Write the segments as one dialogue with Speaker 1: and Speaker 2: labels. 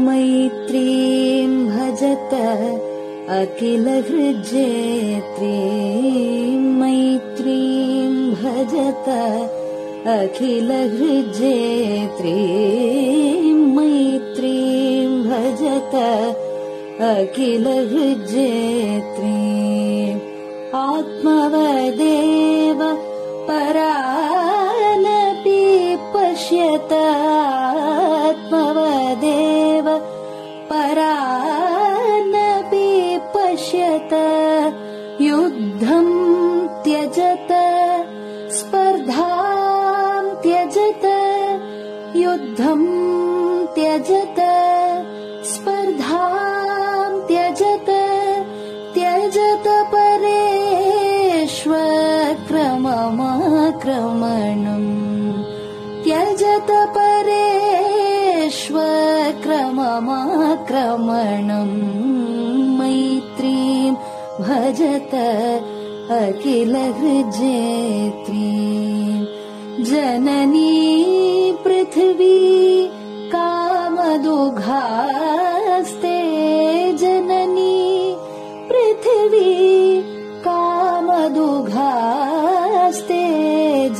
Speaker 1: मैत्रीं भजत अखिलहृज्जेत्रीं मैत्रीं भजत अखिलहृज्जेत्रीं मैत्रीं भजत अखिलहृज्जेत्रीं आत्मवदेव परानपि पश्यत आत्मवदेव परानपि पश्यत युद्धं त्यजत स्पर्धां त्यजत युद्धं त्यजत स्पर्धां त्यजत त्यजत परेष्वक्रममाक्रमणम् त्यजत परेष्वक्रममाक्रमणम् मैत्रीं भजत अखिलहृज्जेत्रीं जननी पृथिवी कामदुघास्ते जननी पृथिवी कामदुघास्ते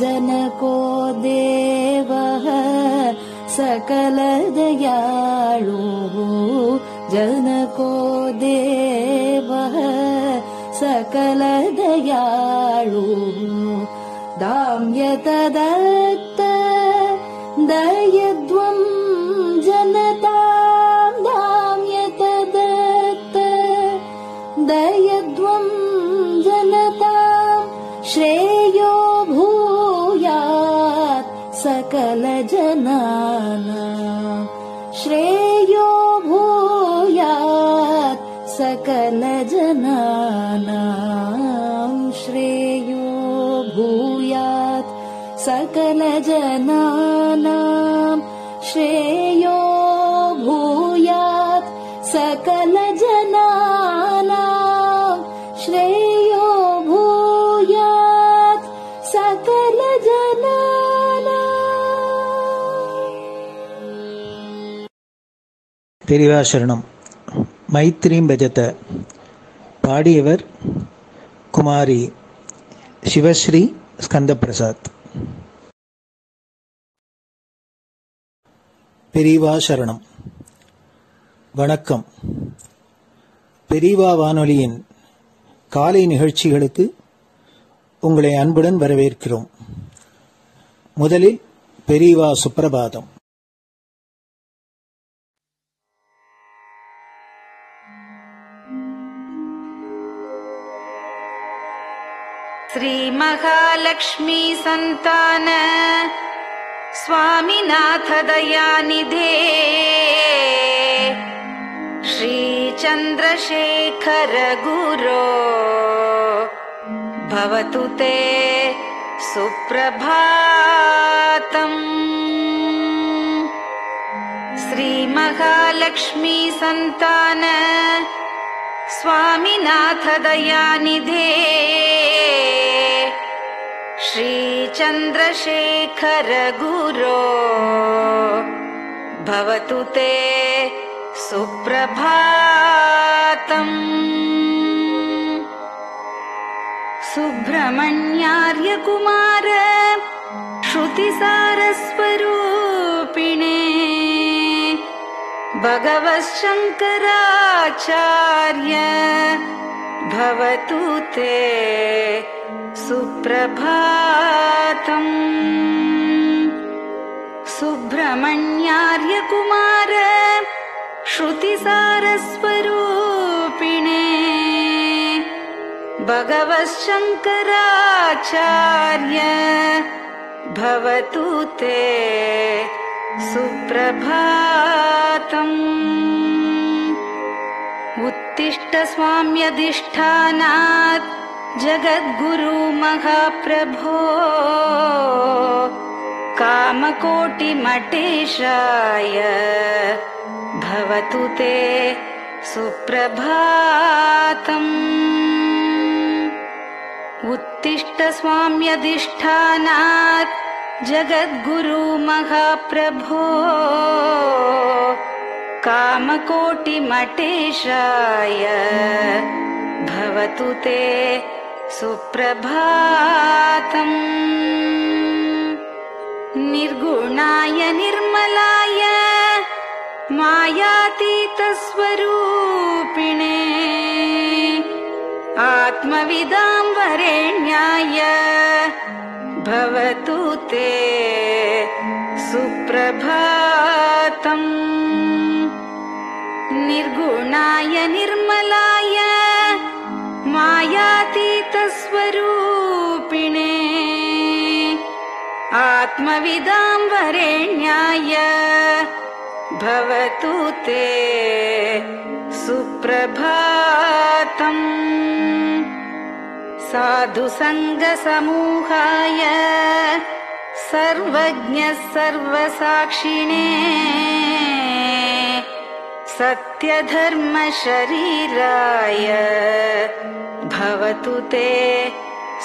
Speaker 1: जनको देवः सकलदयाळुः जनको देवः सकलदयाळुः दाम्यतदत्त दयध्वं जनतां दाम्यतदत्त दयध्वं जनतां श्रेयो भूयात् सकलजनानां श्रेयो भूयात् सकलजनानां श्रेयो भूयात् सकलजनानां श्रेयो भूयात् सकलजनानां श्रेयो भूयात् सकलजनानां.
Speaker 2: பெரியவா சரணம். மைத்ரீம் பஜத பாடியவர் குமாரி சிவஸ்ரீ ஸ்கந்தபிரசாத். பெரியவா சரணம். வணக்கம். பெரியவா வானொலியின் காலை நிகழ்ச்சிகளுக்கு உங்களை அன்புடன் வரவேற்கிறோம். முதலில் பெரியவா சுப்பிரபாதம்.
Speaker 3: श्री महालक्ष्मी संतान स्वामीनाथ दयानिधे श्री चंद्रशेखर गुरो भवतु ते सुप्रभातम्. श्री महालक्ष्मी संतान स्वामीनाथ दयानिधे श्री चंद्रशेखर गुरो भवतु ते सुप्रभातम्. सुब्रह्मण्यार्य कुमार श्रुतिसारस्वरूपिणे भगवच्छंकराचार्य भवतु ते सुप्रभातम्. सुब्रह्मण्यार्य कुमार श्रुतिसारस्वरूपिणे भगवच्छंकराचार्य भवतु ते सुप्रभातम्. उत्तिष्ठ स्वाम्यधिष्ठानात् जगद्गुरु महाप्रभो कामकोटिमटेशाय भवतु ते सुप्रभातम्. उत्तिष्ठ स्वाम्यधिष्ठानात् जगद्गुरु महाप्रभो कामकोटिमटेशाय भवतु ते सुप्रभातम्। निर्गुणाय निर्मलाय मायातीतस्वरूपिणे आत्मविदां वरेण्याय भवतु ते सुप्रभातम्। निर्गुणाय निर्मलाय मायातीतस्वरूपिणे आत्मविदां वरेण्याय भवतु ते सुप्रभातम्। साधुसङ्गसमूहाय सर्वज्ञ सर्वसाक्षिणे सत्यधर्मशरीराय भवतु ते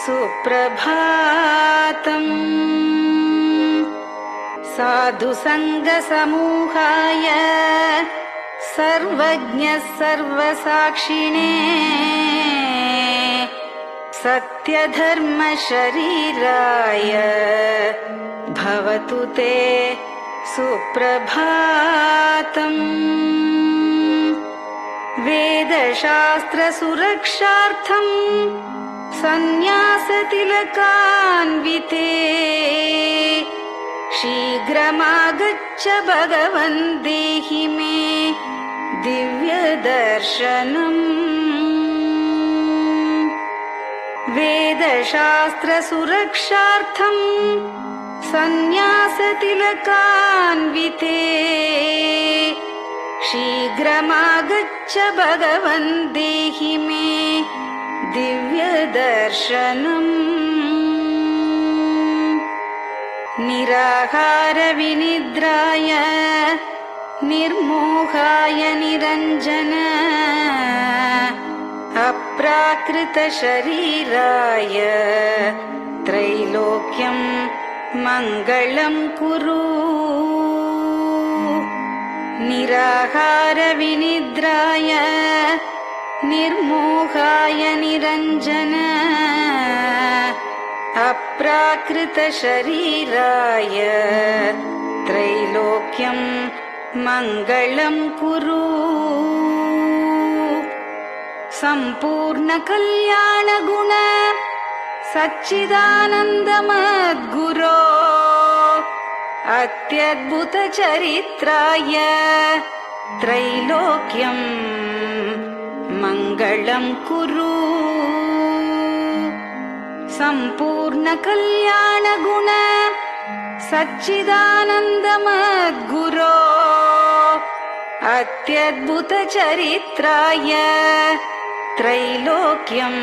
Speaker 3: सुप्रभातम्। साधुसङ्गसमूहाय सर्वज्ञ सर्वसाक्षिणे सत्यधर्मशरीराय भवतु ते सुप्रभातम्। वेदशास्त्रसुरक्षार्थम् सन्न्यासतिलकान्विते शीघ्रमागच्छ भगवन् देहि मे दिव्यदर्शनम्। वेदशास्त्रसुरक्षार्थम् सन्न्यासतिलकान्विते शीघ्रमागच्छ भगवन् देहि मे दिव्यदर्शनम्। निराहारविनिद्राय निर्मोहाय निरञ्जन अप्राकृतशरीराय त्रैलोक्यं मङ्गलं कुरु। निराहारविनिद्राय निर्मोहाय निरञ्जन अप्राकृतशरीराय त्रैलोक्यं मङ्गलं कुरु। सम्पूर्णकल्याणगुण सच्चिदानन्दमद्गुरो अत्यद्भुतचरित्राय त्रैलोक्यं मङ्गलं कुरु। सम्पूर्णकल्याणगुण सच्चिदानन्दमद्गुरो अत्यद्भुतचरित्राय त्रैलोक्यं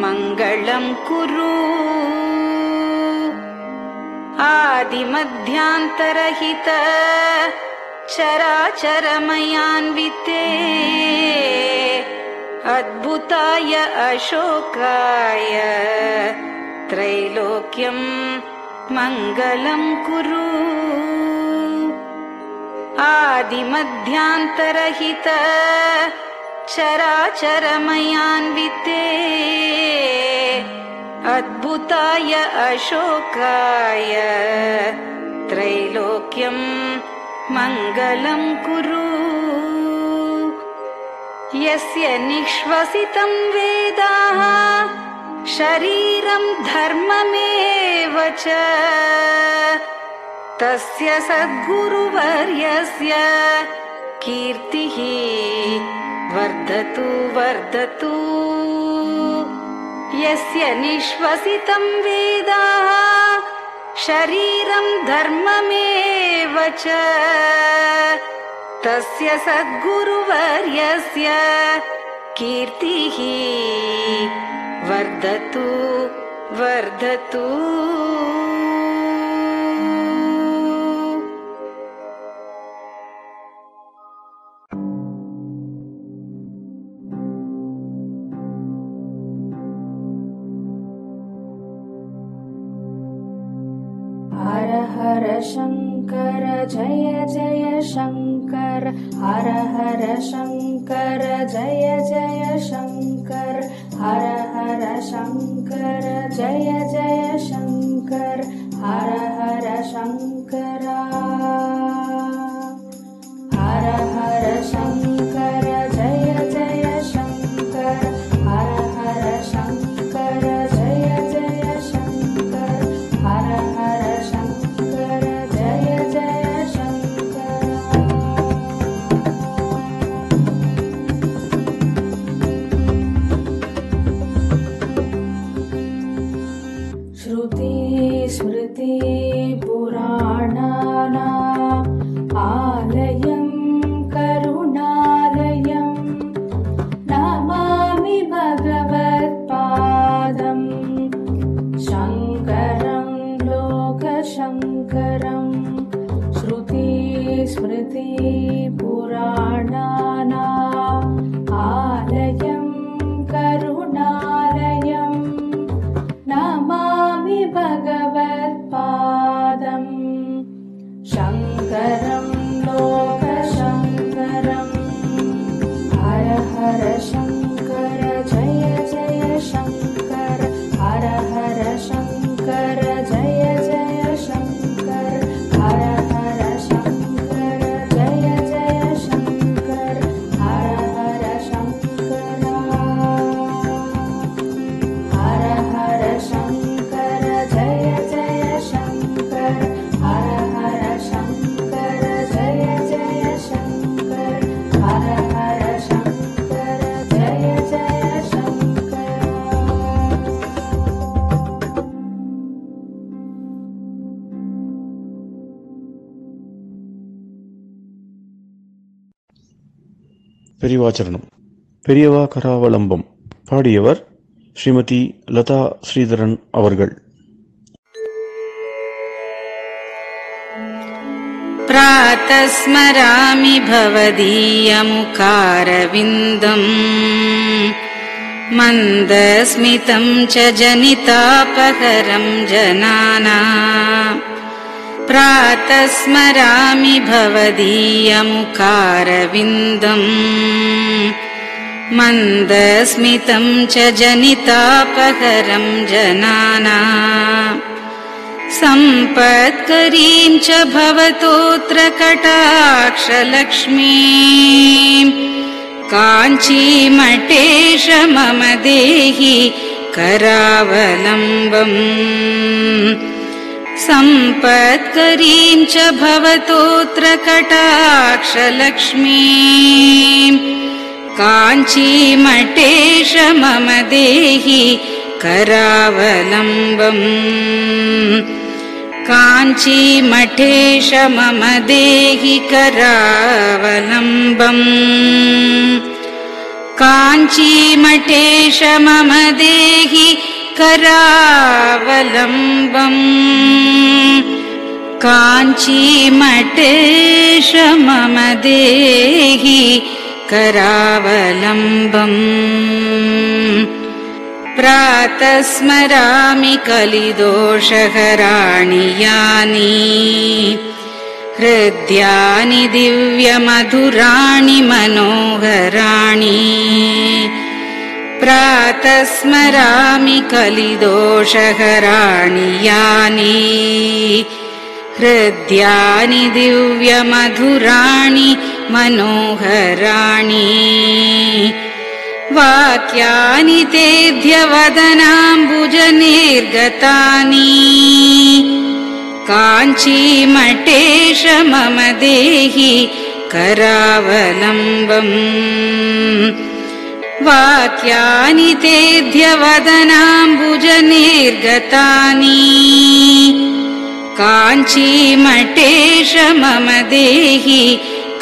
Speaker 3: मङ्गलं कुरु। आदिमध्यान्तरहित चराचरमयान्विते अद्भुताय अशोकाय त्रैलोक्यं मङ्गलं कुरु। आदिमध्यान्तरहित चराचरमयान्विते अद्भुताय अशोकाय त्रैलोक्यं मङ्गलं कुरु। यस्य निःश्वसितं वेदाः शरीरं धर्ममेव च तस्य सद्गुरुवर्यस्य कीर्तिः वर्धतु वर्धतु। यस्य निःश्वसितं वेदाः शरीरं धर्ममेव च तस्य सद्गुरुवर्यस्य कीर्तिः वर्धतु वर्धतु।
Speaker 1: हर हर शङ्कर जय जय शङ्कर हर हर शङ्कर जय जय शङ्कर हर हर शङ्कर जय जय शङ्कर हर हर शङ्कर हर हर शङ्कर जय जय शङ्कर हर हर शङ्कर जय जय शङ्कर हर हर शङ्कर जय जय शङ्कर श्रुति स्मृति पुराणानाम् आलयं करुणालयं नमामि भगवत्पादं शङ्करं लोकशङ्करं श्रुति स्मृति पुराणानाम् आलयं करुणालयं नमामि भगवत्पादं शङ्करं लोकशङ्करम् हर हर शङ्कर जय जय शङ्कर हर हर शङ्कर जय जय शङ्कर हर हर शङ्कर जय जय शङ्कर हर हर शङ्कर हर हर शङ्कर जय जय शङ्कर हर हर शङ्कर जय जय शङ्कर हर हर शङ्कर जय जय शङ्कर
Speaker 4: பெரியவாச்சரணம். பெரியவா கராவலம்பம். பாடியவர் ஸ்ரீமதி லதா ஸ்ரீதரன் அவர்கள்.
Speaker 3: प्रातः स्मरामि भवदीयमुखारविन्दम् मन्दस्मितं च जनितापहरं जनानाम् प्रातः स्मरामि भवदीयमुखारविन्दम् मन्दस्मितं च जनितापहरं जनानाम् सम्पत्करीं च भवतोऽत्र कटाक्षलक्ष्मीं काञ्चीमठेश मम देहि करावलम्बम् सम्पत्करीं च भवतोऽत्र कटाक्षलक्ष्मीं काञ्चीमठेश मम देहि करावलम्बम् काञ्चीमठेश मम देहि करावलम्बम् काञ्चीमठेश मम देहि करावलम्बम् काञ्चीमठेश मम देहि करावलम्बम् प्रातः स्मरामि कलिदोषहराणि यानि हृद्यानि दिव्यमधुराणि मनोहराणि प्रातः स्मरामि कलिदोषहराणि यानि हृद्यानि दिव्यमधुराणि मनोहराणि वाक्यानि तेऽध्यवदनाम्बुजनिर्गतानि काञ्चीमठेश मम देहि करावलम्बम् वाक्यानि तेऽध्यवदनाम्बुजनिर्गतानि काञ्चीमठेश मम देहि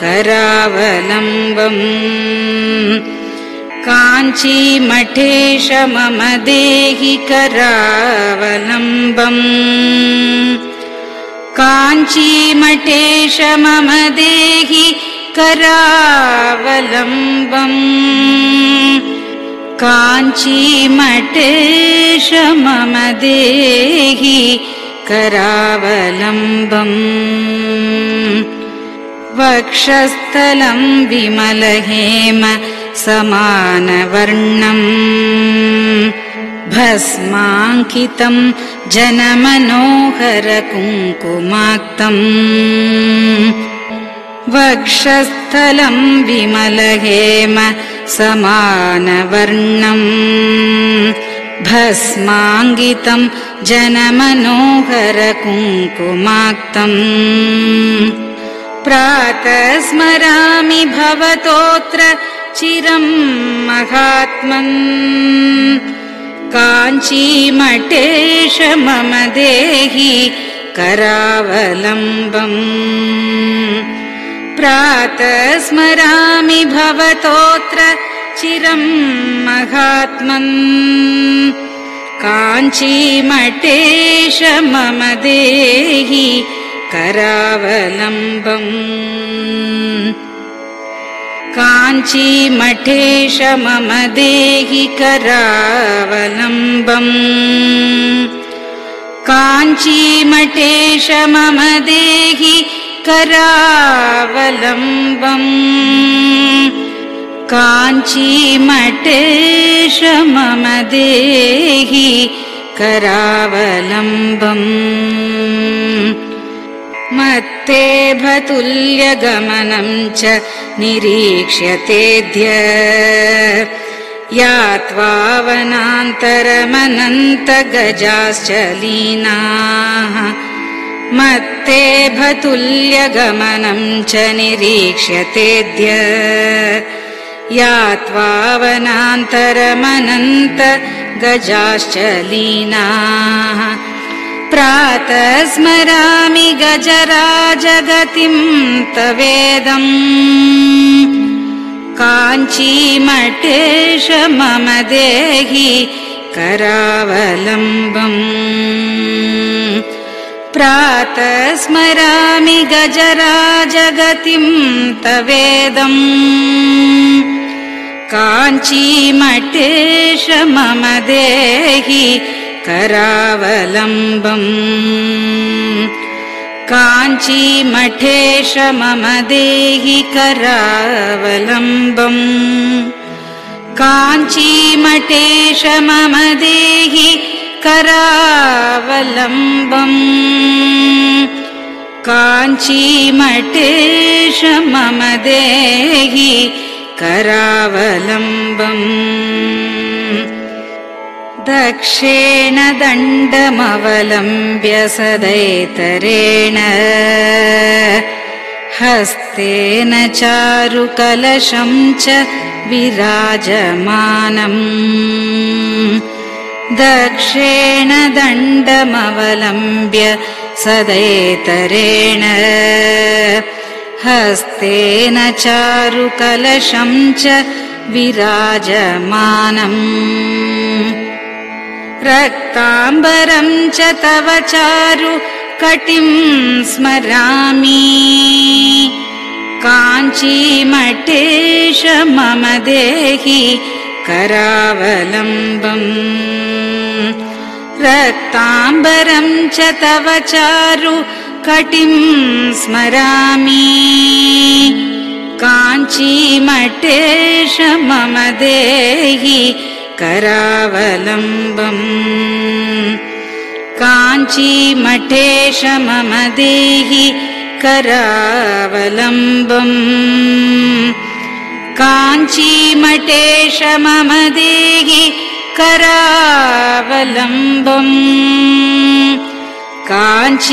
Speaker 3: करावलम्बम् काञ्चीमठेश मम देहि करावलम्बम् काञ्चीमठेश मम देहि करावलम्बम् काञ्चीमठेश मम देहि करावलम्बम् वक्षस्थलं विमलहेम समानवर्णम् भस्माङ्कितं जनमनोहर कुङ्कुमाक्तम् वक्षस्थलं विमलहेम समानवर्णम् भस्माङ्कितं जनमनोहर कुङ्कुमाक्तम् प्रातः स्मरामि भवतोऽत्र चिरं महात्मन् काञ्चीमठेश मम देहि करावलम्बम् प्रातः स्मरामि भवतोऽत्र चिरं महात्मन् काञ्चीमठेश मम देहि करावलम्बम् काञ्चीमठेश मम देहि करावलम्बम् काञ्चीमठेश मम देहि करावलम्बम् काञ्चीमठेश मम देहि करावलम्बम् मत्तेभतुल्यगमनं च निरीक्ष्यतेऽद्य यात्वा वनान्तरमनन्तगजाश्च लीनाः मत्तेभतुल्यगमनं च निरीक्ष्यतेऽद्य यात्वा वनान्तरमनन्तगजाश्च लीनाः प्रातः स्मरामि गजराजगतिं तवेदम् काञ्चीमठेश मम देहि करावलम्बम् प्रातः स्मरामि गजराजगतिं तवेदम् काञ्चीमठेश मम देहि करावलम्बम् काञ्चीमठेश मम देहि करावलम्बम् काञ्चीमठेश मम देहि करावलम्बम् काञ्चीमठेश मम देहि करावलम्बम् दक्षेण दण्डमवलम्ब्य सदैतरेण हस्तेन चारुकलशं च विराजमानम् दक्षेण दण्डमवलम्ब्य सदैतरेण हस्तेन चारुकलशं च विराजमानम् रक्ताम्बरं च तव चारु कटिं स्मरामि काञ्चीमठेश मम देहि करावलम्बम् रक्ताम्बरं च तव चारु कटिं स्मरामि काञ्चीमठेश मम देहि करावलम्बम् काञ्चीमठेश मम देहि करावलम्बम् काञ्चीमठेश मम देहि करावलम्बम् काञ्चीमठेश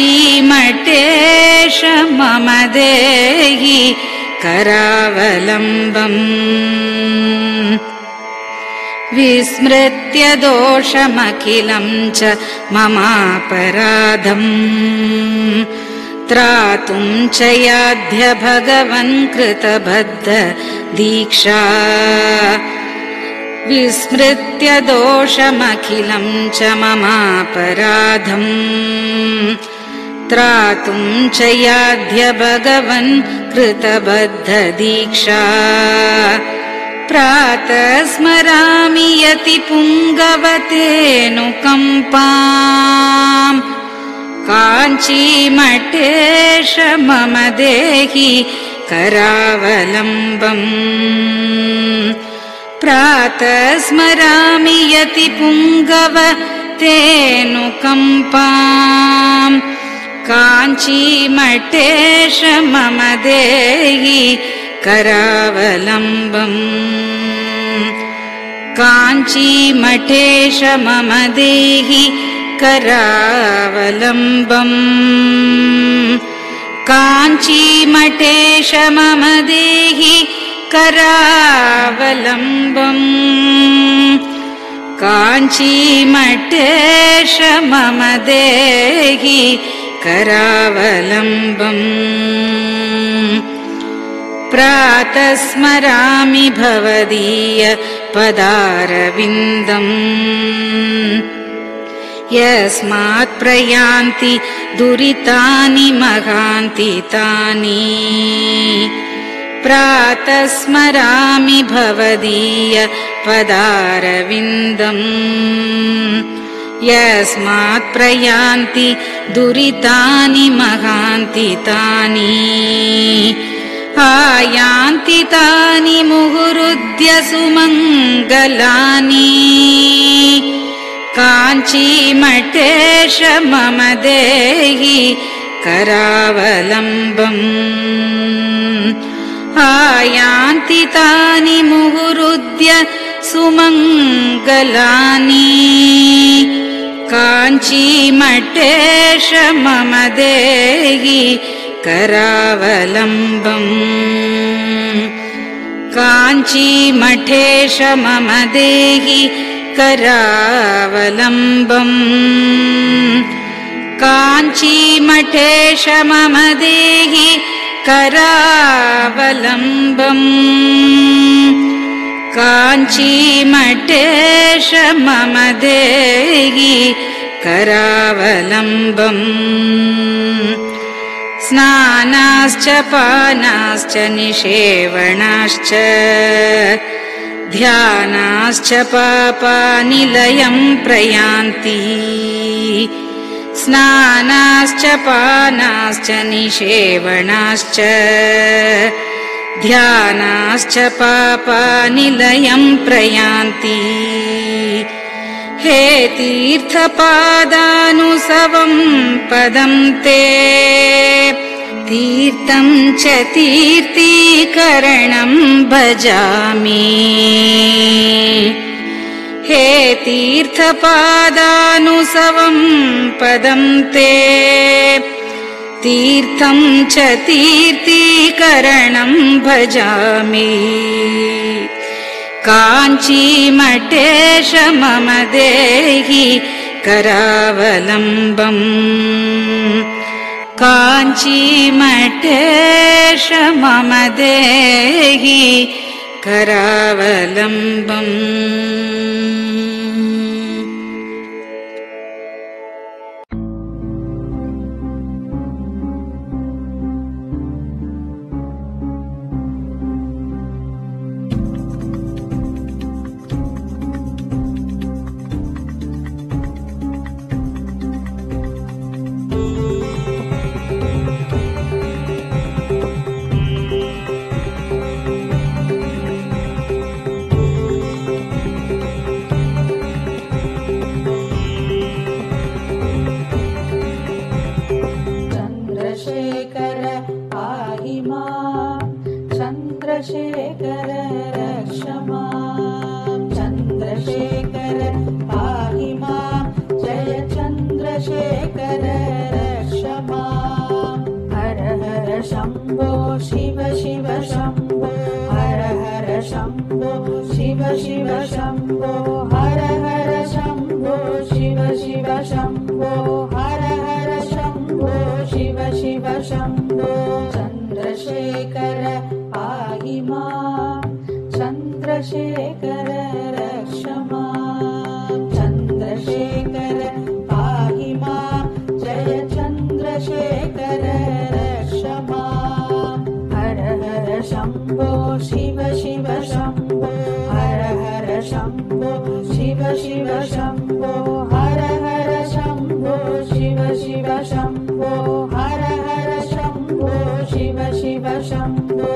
Speaker 3: मम देहि करावलम्बम् विस्मृत्य दोषमखिलं च ममापराधम् त्रातुं च याध्य भगवन् कृतबद्ध दीक्षा विस्मृत्य दोषमखिलं च ममापराधम् त्रातुं च याध्य भगवन् कृतबद्ध दीक्षा प्रातः स्मरामि यति पुङ्गवतेऽनुकम्पाम् काञ्चीमठेश मम देहि करावलम्बम् प्रातः स्मरामि यति पुङ्गव तेऽनुकम्पाम् काञ्चीमठेश मम देहि करावलम्बम् काञ्चीमठेश मम देहि करावलम्बम् काञ्चीमठेश मम देहि करावलम्बम् काञ्चीमठेश मम देहि करावलम्बम् प्रातः स्मरामि भवदीय पदारविन्दम् यस्मात् प्रयान्ति दुरितानि महान्ति तानि प्रातः स्मरामि भवदीय पदारविन्दम् यस्मात् प्रयान्ति दुरितानि महान्ति तानि आयान्ति तानि मुहुरुद्य सुमङ्गलानि काञ्चीमठेश मम देहि करावलम्बम् आयान्ति तानि मुहुरुद्य सुमङ्गलानि काञ्चीमठेश मम देहि करावलम्बम् काञ्चीमठेश मम देहि करावलम्बम् काञ्चीमठेश मम देहि करावलम्बम् काञ्चीमठेश मम देहि करावलम्बम् स्नानाश्च पानाश्च निषेवणाश्च ध्यानाश्च पापानि लयं प्रयान्ति स्नानाश्च पानाश्च निषेवणाश्च ध्यानाश्च पापानि लयं प्रयान्ति हे तीर्थपादानुसवं पदं ते तीर्थं च तीर्थीकरणं भजामि हे तीर्थपादानुसवं पदं ते तीर्थं च तीर्थीकरणं भजामि काञ्चीमठेश मम देहि करावलम्बम् काञ्चीमठेश मम देहि करावलम्बम्
Speaker 1: चन्द्रशेखर रक्ष मां चन्द्रशेखर पाहि मां जय चन्द्रशेखर रक्ष मां हर हर शम्भो शिव शिव शम्भो हर हर शम्भो शिव शिव शम्भो हर हर शम्भो शिव शिव शम्भो हर हर शम्भो शिव शिव शम्भो चन्द्रशेखर पाहि मां चन्द्रशेखर रक्ष मां चन्द्रशेखर पाहि मां जय चन्द्रशेखर रक्ष मां हर हर शम्भो शिव शिव शम्भो हर हर शम्भो शिव शिव शम्भो हर हर शम्भो शम्भो हर हर शम्भो शिव शिव शम्भो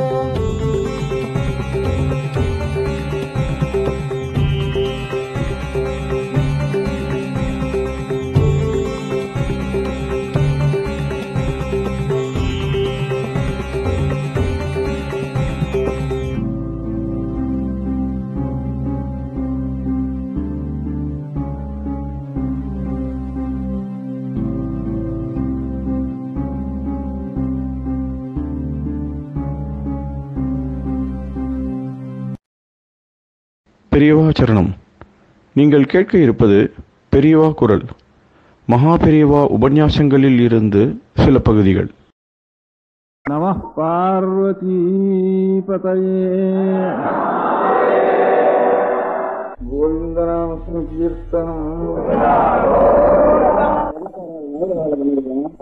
Speaker 4: பெரியவா சரணம். நீங்கள் கேட்க இருப்பது பெரியவா குரல். மகா பெரியவா உபன்யாசங்களில் இருந்து சில பகுதிகள்.
Speaker 5: நம பார்வதி பதயே கோவிந்தநாம கீர்த்தனம்.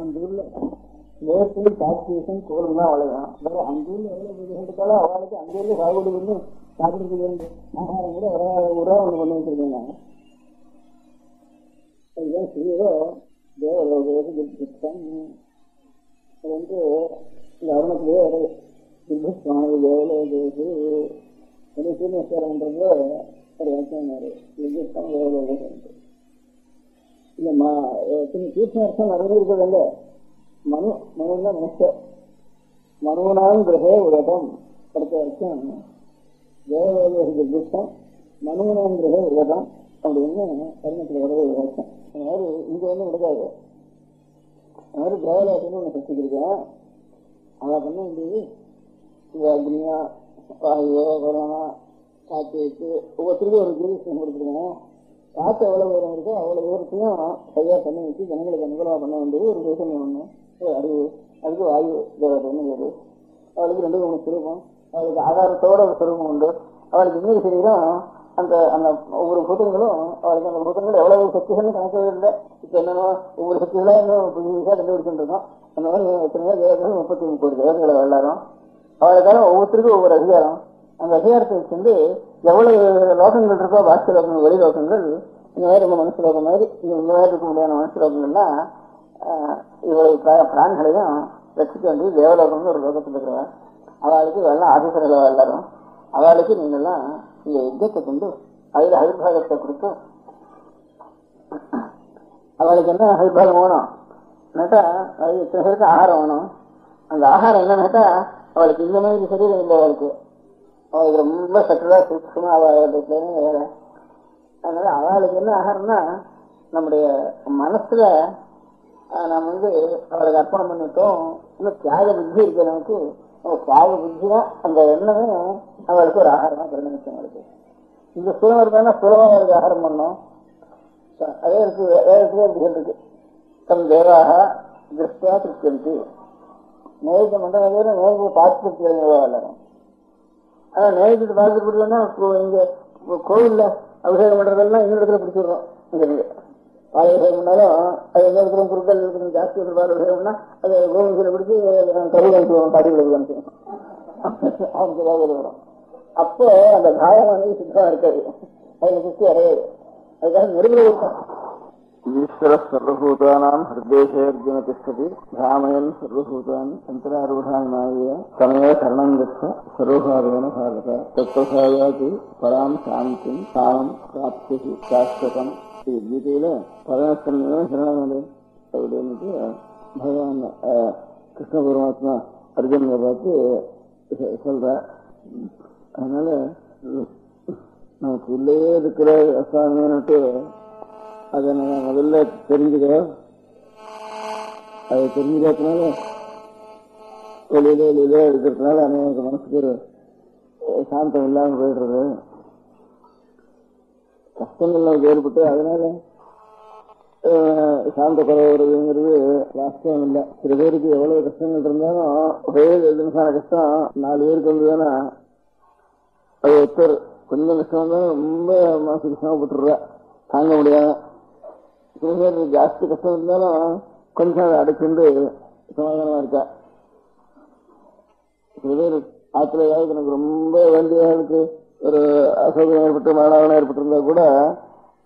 Speaker 5: அந்த ஊர்ல நேரத்தில் காட்சியம் கோலம் தான் வளரும். வேற அந்த ஊர்ல எவ்வளவு எடுத்தாலும் அவளுக்கு அந்த ஊர்ல சாகுபடி பண்ணி சாப்பிடுறதுக்கு வேண்டு ஆகாரம் கூட உறா ஒண்ணு பண்ணி வச்சிருக்காங்க. அதுதான் சிறியதோ தேவலோகம் அது வந்து இந்த அருணத்திலேயே ஒரு சித்தஸ்வாமி தேவலோகேஷு சூரியஸ்வரம்ன்றது ஒரு வாக்கியம் சித்தஸ்வாமி தேவலோகம். இந்த தீர்த்தம் நடந்திருக்கிறது இல்லை. மனுதான் மனுஷன் மனுவனாலும் கிரகே உலகம் அடுத்த வருஷம் தேவலோக தீர்த்தம் மனுவனாம் கிரகே உலகம் அப்படின்னு கருணத்தில் வரவே வருஷம். அதாவது இங்க ஒன்றும் கிடைக்காது. அதாவது தேவலோகம்னு ஒன்று கற்றுக்கிருக்கேன். அதை பண்ண வேண்டியது இந்த அக்னியா வாயுவோ கொரோனா காற்று வச்சு ஒவ்வொருத்தருக்கும் ஒரு ஜூரிஸ்டம் கொடுத்துருக்கேன். காற்று எவ்வளவு தூரம் இருக்கோ அவ்வளவு தூரத்தையும் சரியா பண்ணி வச்சு ஜனங்களுக்கு அனுகூலமாக பண்ண வேண்டியது ஒரு தேசம் ஒன்று அறிவு. அதுக்கு வாயு தேவதைன்னு பேரு. அவளுக்கு 2-3 சுரூபம். அவளுக்கு ஆதாரத்தோட ஒரு சுரூபம் உண்டு. அவளுக்கு இன்னொரு சரீரம். அந்த அந்த ஒவ்வொரு பூதங்களும் அவளுக்கு அந்த பூதங்கள் எவ்வளவு சக்திகள்னு கணக்கு இல்லை. இப்போ என்னன்னா ஒவ்வொரு சக்திகளா இன்னும் புதுசாக கண்டுபிடிச்சுட்டு இருக்கோம். அந்த மாதிரி எத்தனையோ தேவதைகள் 33 கோடி தேவதைகளை எல்லாரும் அவளுக்கான ஒவ்வொருத்தருக்கும் ஒவ்வொரு அதிகாரம். அந்த அதிகாரத்தை வச்சு எவ்வளவு லோகங்கள் இருக்கோ பாஸ்க லோகங்கள் வெளி லோகங்கள் இந்த மாதிரி நம்ம மனுஷ லோகம் மாதிரி இந்த மாதிரி இருக்க முடியாத மனுஷ லோகங்கள்னா இவ்வளவு பிராணிகளையும் ரசிக்க வேண்டியது தேவலோகம்னு ஒரு லோகத்தில் இருக்கிறவன். அவளுக்கு எல்லாம் ஆதிசர்கள் எல்லாரும் அவளுக்கு நீங்கள்லாம் இந்த யுத்தத்தை கொண்டு அதில் அவிர்வாகத்தை கொடுத்து அவளுக்கு என்ன அவிர்வாகம் வேணும் கேட்டா அது இத்தனை பேருக்கு ஆகாரம் வேணும். அந்த ஆகாரம் என்னன்னு கேட்டா அவளுக்கு இந்த மாதிரி சரீரம் இல்லை. அவளுக்கு ரொம்ப சற்றுலா சுத்தமா அவளுக்கு வேற. அதனால அவளுக்கு என்ன ஆகாரம்னா நம்முடைய மனசுல நாம் அவளுக்கு அர்ப்பணம் பண்ணிட்டோம். இன்னும் தியாக புத்தி இருக்கு நமக்கு. தியாக புத்தி தான் அந்த எண்ணமே அவளுக்கு ஒரு ஆகாரமா பரிணமிச்சோம். அவளுக்கு இந்த சுலம் இருந்தாலும் சுலபமா அவளுக்கு ஆகாரம் பண்ணோம். அதே இருக்கு வேறு இருக்கு. தம் தேவாக திருஷ்டியா திருப்தி நேரத்தை மண்டல நேரத்தை பார்த்து எல்லாரும். ஆனா நேரத்துக்கு பார்த்து பிடிச்சோம்னா இங்க கோவில்ல அபிஷேகம் பண்றதெல்லாம் எங்க இடத்துல பிடிச்சிடுறோம். இங்க பாலபிஷேகம் பண்ணாலும் அது எந்த இடத்துல பொருட்கள் இருக்கிறது ஜாஸ்தி இருக்கிற பாலபிஷேகம்னா அது கோவில்ல பிடிச்சி கருவி அனுப்பிடுவோம். காட்டிகளுக்கு அனுப்பிடுவோம். அவனுக்கு ஏதாவது வரும். அப்போ அந்த காயம் சுத்தமா இருக்காது. அதுல சுத்தி அடையாது. அதுக்காக நெருங்கில இருக்கும். ஈஸ்வர சர்வபூதானாம் ஹிருதேஷே அர்ஜுன திஷ்டதி ராமயன் சர்வபூதானி சந்திராரூடாய தமேவ சரணம் கச்ச சர்வபாவேன பாரத தத்துவசாயாதி பராம் சாந்தி சாணம் பிராப்தி சாஸ்வதம். கீதையில பரமேஸ்வரன் சரணம் அப்படின்னு பகவான் கிருஷ்ண பரமாத்மா அர்ஜுனனை பார்த்து சொல்ற. அதனால நமக்கு உள்ளே இருக்கிற அசாமின்னுட்டு அதை நம்ம முதல்ல தெரிஞ்சுக்கிறோம். அதை தெரிஞ்சுக்கிறதுனால வெளியில இருக்கிறதுனால அநேக மனசுக்கு ஒரு சாந்தம் இல்லாமல் போயிடுறது. கஷ்டங்கள் நமக்கு ஏற்பட்டு அதனால சாந்த குறைவு வருதுங்கிறது வாஸ்தவம் இல்லை. சில பேருக்கு எவ்வளவு கஷ்டங்கள் இருந்தாலும் ஒரே நிமிஷமான கஷ்டம் 4 பேருக்கு வந்ததுன்னா அது ஒருத்தர் கொஞ்சம் கஷ்டம் வந்தாலும் ரொம்ப மனசு கஷ்டப்பட்டுருவா தாங்க முடியாத. சில பேர் ஜாஸ்தி கஷ்டம் இருந்தாலும் கொஞ்சம் அதை அடைச்சுண்டு சமாதானமா இருக்கா. சில பேர் ஆத்துல ஏதாவது எனக்கு ரொம்ப வேண்டியவர்களுக்கு ஒரு அசௌகரியம் ஏற்பட்டு மரணம் ஏற்பட்டிருந்தா கூட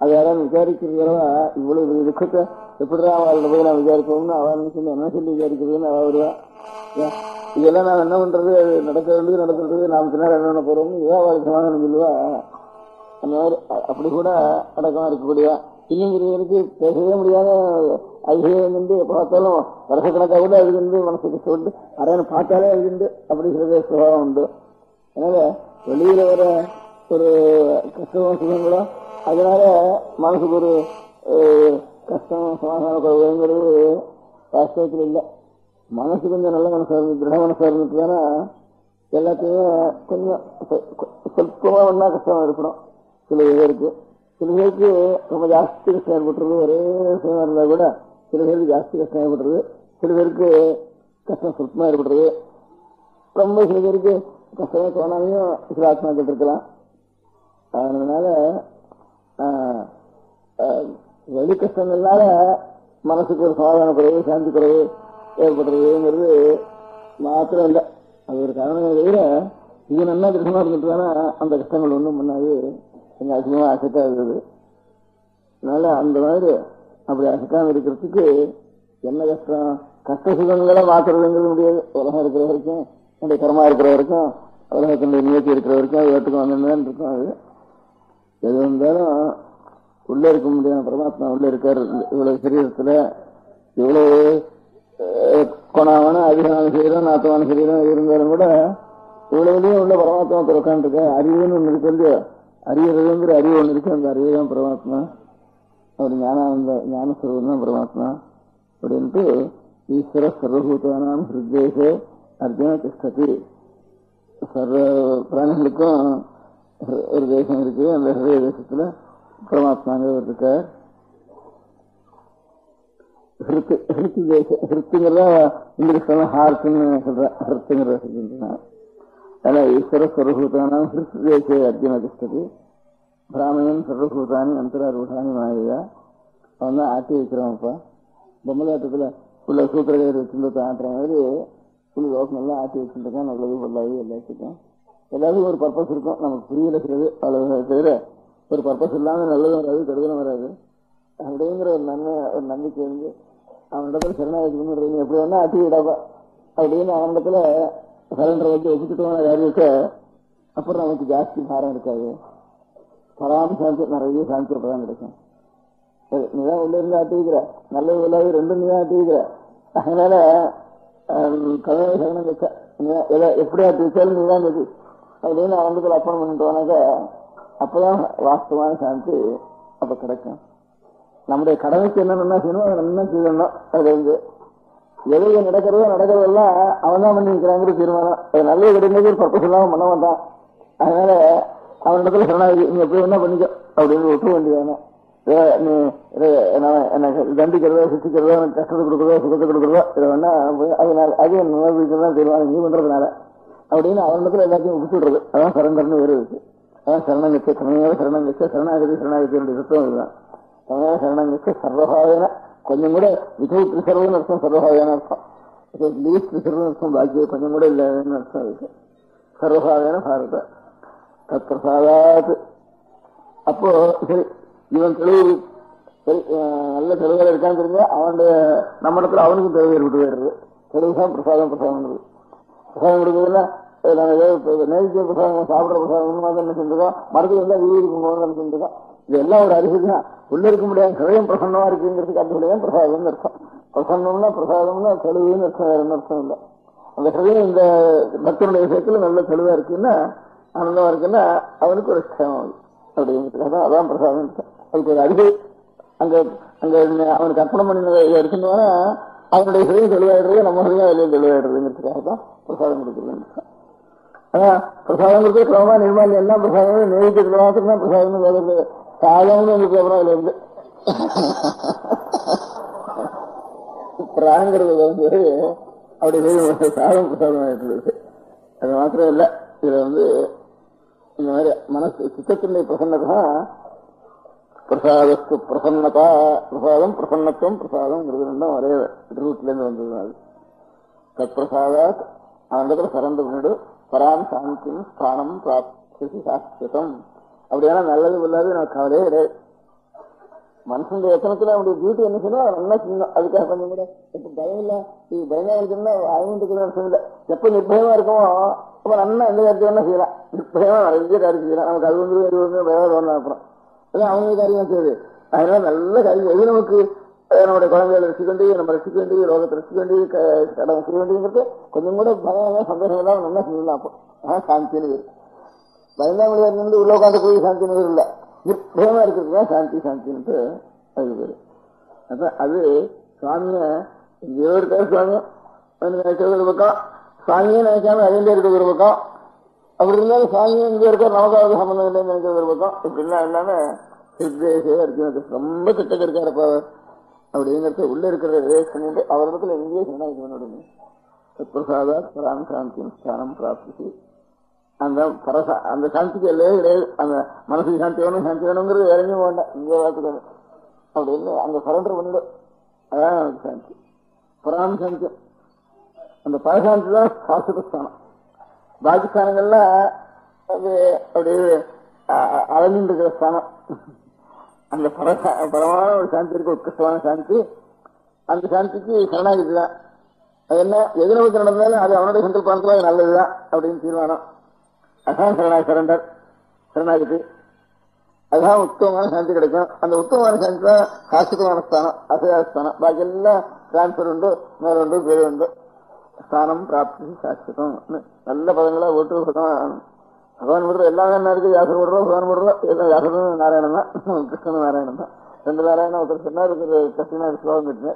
Speaker 5: அது யாராவது விசாரிக்கிறதா இவ்வளவு துக்கத்தை எப்படிதான் அவள்கிட்ட போய் நான் விசாரிக்கணும்னு அவன் சொல்லி என்ன சொல்லி விசாரிக்கிறதுன்னு அவ வருவா. இதெல்லாம் நான் என்ன பண்றது, நடக்கிறது நாம் பின்னாடி என்ன பண்ண போறோம்னு இதான் அவளுக்கு சமாதானம் சொல்லுவா. அந்த மாதிரி அப்படி கூட அடக்கமா இருக்கக்கூடியவா. இன்னும் இருக்கு பேசவே முடியாத ஐயம் வந்து பார்த்தாலும் வருஷக்கணக்காக கூட அதுக்கு மனசுக்கு சொல்லிட்டு அரையனை பார்த்தாலே அதுக்கு அப்படிங்கிறதே சுபாவம் உண்டு. அதனால வெளியில வர ஒரு கஷ்டம் சுகங்களோ அதனால மனசுக்கு ஒரு கஷ்டம் சமாதான குறைவுங்கிறது வாஸ்தவத்தில் இல்லை. மனசு கொஞ்சம் நல்ல மனசா இருந்து திட மனசா இருந்துட்டுதானா எல்லாத்தையும் கொஞ்சம் சொற்பமா ஒன்னா கஷ்டம் இருக்கணும். சில பேருக்கு ரொம்ப ஜாஸ்தி கஷ்டம் ஏற்பட்டுறது, ஒரே விஷயமா இருந்தா கூட சில பேருக்கு ஜாஸ்தி கஷ்டம் ஏற்பட்டுறது, சில பேருக்கு கஷ்டம் சொற்பமா ஏற்படுறது, ரொம்ப சில பேருக்கு கஷ்டமே தோணாமையும் சில ஆத்மாக்கள் இருக்கலாம். அதனால வெளி கஷ்டங்கள்னால மனசுக்கு ஒரு சமாதான குறைவு சாந்தி குறைவு ஏற்படுறதுங்கிறது மாத்திரம் இல்லை. அது ஒரு காரணம் தவிர இது நல்லா திருஷமா இருந்துட்டுதானா அந்த கஷ்டங்கள் ஒன்றும் பண்ணாது, கொஞ்சம் அதிகமா அசைக்கா இருக்குது. அதனால அந்த மாதிரி அப்படி அசைக்காம இருக்கிறதுக்கு என்ன கஷ்டம், கஷ்ட சுகங்களை மாத்துறதுங்கிறது முடியாது. உலகம் இருக்கிற வரைக்கும், என்னுடைய கர்மா இருக்கிற வரைக்கும், உலகத்தினுடைய நியத்தி இருக்கிற வரைக்கும் அது வீட்டுக்கு வந்துதான் இருக்கும். அது எது வந்தாலும் உள்ள இருக்க முடியாத பரமாத்மா உள்ள இருக்காரு. இவ்வளவு சரீரத்துல இவ்வளவு கொணாவான அதிகமான சரீரம் நாத்தமான சரீரம் இருந்தாலும் கூட இவ்வளவுலயும் உள்ள பரமாத்மா உட்காந்துருக்க. அறிவுன்னு ஒண்ணு இருக்கு இல்லையா, அறிவுறதுங்கிற அறிவு ஒண்ணு இருக்கு. அந்த அறிவு தான் பரமாத்மா. அவர் ஞானஸ்வரூபம் தான் பரமாத்மா அப்படின்ட்டு ஈஸ்வர சர்வபூதானாம் ஹிருதேசே அர்ஜுன திஷ்டதி. சர்வ பிராணிகளுக்கும் ஒரு தேசம் இருக்கு. அந்த ஹிருதய தேசத்துல பரமாத்மாங்கிறவர் இருக்கார். ஹிருத்துங்கிறத இங்கிலீஷ்ல ஹார்ட்னு சொல்ற, ஹிருத்துங்கிறத சொல்லிருந்தா. அதனால ஈஸ்வர சர்வபூதான ஹிருத் தேசே அர்ஜுன திஷ்டதி பிராமணன் சர்வபூதானி அந்தராரூடானி மாயா. அவன் தான் ஆட்டி வைக்கிறான்ப்பா. பொம்மலாட்டத்துல உள்ள சூத்திரகர் வச்சிருந்த ஆட்டுற மாதிரி உள்ள லோகம் எல்லாம் ஆட்டி வச்சுருக்கான். நல்லது பொல்லாது எல்லாத்துக்கும் எல்லாத்துக்கும் ஒரு பர்பஸ் இருக்கும். நமக்கு புரியல சிலது அவ்வளவு தவிர ஒரு பர்பஸ் இல்லாம நல்லதும் வராது கெடுதலும் வராது அப்படிங்கிற ஒரு நம்பிக்கை வந்து அவனிடத்துல சரணாகி எப்படி வேணா ஆட்டி விடாப்பா அப்படின்னு அவனிடத்துல சரண்டரை வச்சு வச்சுக்கிட்டோம் காரியத்தை. அப்புறம் நமக்கு ஜாஸ்தி பாரம் இருக்காது. பராம சாந்தி நிறைய சாந்தி அப்பதான் கிடைக்கும். நீதான் உள்ள இருந்து ஆட்டி வைக்கிற, நல்லது இல்லாத ரெண்டும் நீதான் ஆட்டி வைக்கிற. அதனால கதவை சரணம் வச்ச எப்படி ஆட்டி வச்சாலும் நீதான் வச்சு அப்படின்னு அவனிடத்துல அர்ப்பணம் பண்ணிட்டோம்னாக்க அப்பதான் வாஸ்தவமான சாந்தி அப்ப கிடைக்கும். நம்முடைய கடமைக்கு என்னென்ன செய்யணும் அதை நல்லா செய்யணும். அது வந்து எது நடக்கிறதெல்லாம் அவன் தான் பண்ணி வைக்கிறாங்கிற தீர்மானம். அது நல்லது கிடையாது ஒரு பர்பஸ் இல்லாம பண்ண மாட்டான். அதனால அவனிடத்துல சரணாகி நீ எப்படி வேணா பண்ணிக்க அப்படின்னு விட்டு வேண்டியதானே. நீ எனக்கு தண்டிக்கிறதோ சிச்சிக்கிறதோ எனக்கு கஷ்டத்தை கொடுக்குறதோ சுகத்தை கொடுக்குறதோ இதை வேணா அதனால அது தான் தீர்மானம் நீ பண்றதுனால அப்படின்னு அவனிடத்துல எல்லாத்தையும் விட்டு விடுறது. அதான் சரண்டர்னு வேறு இருக்கு. அதான் சரணங்கச்ச சமய சரணங்கச்ச சரணாகதி சரணாகதியுடைய சுத்தம் இதுதான். சமய சரணங்கச்ச சர்வபாவேன கொஞ்சம் கூட விதவுத் ரிசர்வ்னு அர்த்தம், சர்வபாவேன அர்த்தம். லீஸ்ட் ரிசர்வ்னு அர்த்தம், பாக்கியம் கொஞ்சம் கூட இல்லைன்னு அர்த்தம் இருக்கு. சர்வபாவேன பாரத தத் பிரசாதாத். அப்போ சரி இவன் தெளிவு சரி நல்ல தெளிவாக இருக்கான்னு தெரிஞ்சா அவனுடைய நம்ம இடத்துல அவனுக்கும் தெளிவு ஏற்பட்டு போயிடுறது. தெளிவுதான் பிரசாதம். பிரசாதம் கொடுக்குறதுன்னா நேரடிய பிரசாதம் சாப்பிட்ற பிரசாதம் என்ன செஞ்சிருக்கோம், மரத்துக்கு இருந்தா வீடு குங்குமம் செஞ்சிருக்கோம். இது எல்லாம் ஒரு அறிவு தான். உள்ள இருக்க முடியாது ஹிருதயம் பிரசன்னமா இருக்குங்கிறதுக்கு அர்த்தம் பிரசாதம்னு அர்த்தம். பிரசன்னம்னா பிரசாதம்னா தெளிவுன்னு அர்த்தம், வேற என்ன அர்த்தம் இல்லை. அந்த ஹிருதயம் இந்த பக்தனுடைய விஷயத்துல நல்ல தெளிவா இருக்குன்னா ஆனந்தமா இருக்குன்னா அவனுக்கு ஒரு க்ஷேமம் அப்படிங்கிறதுக்காக அதான் பிரசாதம். அதுக்கு ஒரு அறிவு அங்க அங்க அவனுக்கு அர்ப்பணம் பண்ணி எடுத்துட்டோம்னா அவனுடைய ஹிருதயம் தெளிவாயிடுறது, நம்ம ஹிருதயம் அதிலையும் தெளிவாயிடுறதுங்கிறதுக்காக தான் பிரசாதம் கொடுக்குறது. ஆனா பிரசாதம் கொடுத்து கிரமமா நிர்மாணம் எல்லாம் பிரசாதம் நேரிட்டு மாத்திரம் தான் பிரசாதம் வருது. சாதம்னு எங்களுக்கு அப்புறம் அதுல இருந்து பிராங்கிறது வந்து அப்படி சாதம் பிரசாதம் ஆயிட்டு. அது மாத்திரம் இல்லை, இதுல வந்து இந்த மாதிரி மனசு சித்தத்தினுடைய பிரசன்னதா பிரசாதத்து பிரசன்னதா. பிரசாதம் பிரசன்னத்துவம் பிரசாதம்ங்கிறது ரெண்டும் ஒரே ரூட்ல இருந்து வந்தது. தத் பிரசாதாத் அவனிடத்துல சரண்டு பண்ணிடு பராம் சாந்தியும் ஸ்தானம் பிராப்தி சாஸ்திரம். அப்படியான நல்லது இல்லாது எனக்கு கவலையே கிடையாது. மனுஷன் எத்தனத்துல அவனுடைய டியூட்டி என்ன செய்யணும் நல்லா செய்யணும். அதுக்காக கொஞ்சம் கூட இப்ப பயம் இல்ல, இது பயமா இருக்குன்னா அவங்களுக்கு இல்லை. எப்ப நிர்பயமா இருக்கமோ அப்ப நல்லா எந்த காரியத்தை என்ன செய்யலாம், நிர்பயமா நிறைய காரியம் செய்யலாம். நமக்கு அது வந்து பயம் தோணும். அப்புறம் அதான் அவங்களுக்கு காரியம் செய்யுது. அதனால நல்ல காரியம் எது நமக்கு நம்முடைய குழந்தைகளை ரசிக்க வேண்டிய, நம்ம ரசிக்க வேண்டிய, ரோகத்தை ரசிக்க வேண்டிய, கடமை செய்ய வேண்டியது கொஞ்சம் கூட பயம் சந்தோஷம் எல்லாம் நல்லா செய்யலாம். அப்போ அதான் சாந்தின்னு இருக்கு. பயந்தாமொழியா இருந்து உள்ள உட்காந்து போய் சாந்தின்னு இல்லை, நிர்பயமா இருக்கிறது தான் சாந்தி. சாந்தின்ட்டு அது பேரு. அதான் அது சுவாமிய இங்கே இருக்காரு. சுவாமி நினைக்கிறது ஒரு பக்கம், சுவாமியே நினைக்காம அழிந்தே இருக்கிறது ஒரு பக்கம். அப்படி இருந்தாலும் சுவாமியும் இங்கே இருக்கார், நமக்காவது சம்பந்தம் இல்லைன்னு நினைக்கிறது ஒரு பக்கம். இப்படிலாம் இல்லாம சித்தேசே அர்ஜுன ரொம்ப கிட்டக்க இருக்காரப்ப அவர் அப்படிங்கிறது உள்ள இருக்கிற பண்ணிட்டு அவர் இடத்துல எங்கேயே சொன்னாங்க. பிரசாதா பராம் சாந்தி ஸ்தானம் பிராப்தி. அந்த பரசா அந்த சாந்திக்கு இல்லையே கிடையாது. அந்த மனசுக்கு சாந்தி வேணும், சாந்தி வேணுங்கிறது இறங்கி வேண்டாம், இங்கே பார்த்துக்காது அப்படின்னு அந்த சரண்டர் பண்ணிடும். அதான் நமக்கு சாந்தி, பராம் சாந்தி. அந்த பரசாந்தி தான் சாஸ்திரஸ்தானம். பாகிஸ்தானங்கள்லாம் அது அப்படியே அளந்துட்டு இருக்கிற ஸ்தானம். அந்த பரமான ஒரு சாந்தி இருக்கு, உத்கிருஷ்டமான சாந்தி. அந்த சாந்திக்கு சரணாகிதி தான். அது என்ன, எது நமக்கு நடந்தாலும் அது அவனுடைய சங்கல்பத்தில் அது நல்லதுதான் அப்படின்னு தீர்மானம். அதுதான் சரணாகி சரணாகிதி. அதுதான் உத்தமமான சாந்தி கிடைக்கும். அந்த உத்தமமான சாந்தி தான் சாஸ்திரமான ஸ்தானம், அசையாஸ்தானம். பாக்கி எல்லாம் டிரான்ஸ்பர் உண்டு, மேல உண்டு, பேரு உண்டு. ஸ்தானம் பிராப்தி சாஸ்திரம் நல்ல பதங்களா ஓட்டு பதம். பகவான் விடுற எல்லாமே என்ன இருக்கு, யாசர் விடுறோம், பகவான் விடுறோம். யாசரும் நாராயணன் தான், கிருஷ்ணன் நாராயணன் தான். ரெண்டு நாராயணன் ஒருத்தர் சொன்னா இருக்கிற கஷ்டனா ஸ்லோகம் கிட்ட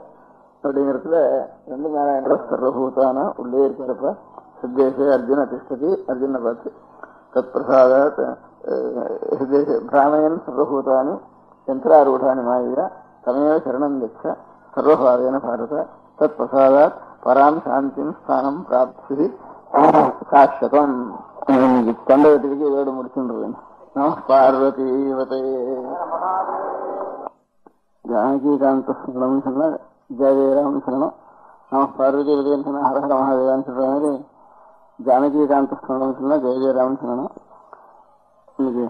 Speaker 5: அப்படிங்கிறதுல ரெண்டு நாராயணன் சர்வபூதானா உள்ளே இருக்கிறப்ப சித்தேசே அர்ஜுன திஷ்டதி. அர்ஜுனை பார்த்து தத் பிரசாத பிராமயன் சர்வபூதானி யந்திராரூடானி மாயா தமேவ சரணம் கச்ச சர்வபாவேன பாரத தத் பிரசாதாத் பராம் சாந்திம் ஸ்தானம் பிராப்தி சாஸ்வதம். தண்டகத்திற்கு இதோடு முடிச்சுருவேன். நம பார்வதி ஜானகிகாந்த சொல்லணும்னு சொன்னா ஜெயராம்னு சொல்லணும். நம பார்வதி விதைன்னு சொன்னா ஹரஹர மகாதேவான்னு சொல்ற மாதிரி ஜானகிகாந்த சொல்லணும்னு சொன்னா ஜெயராம்னு சொல்லணும். இன்னைக்கு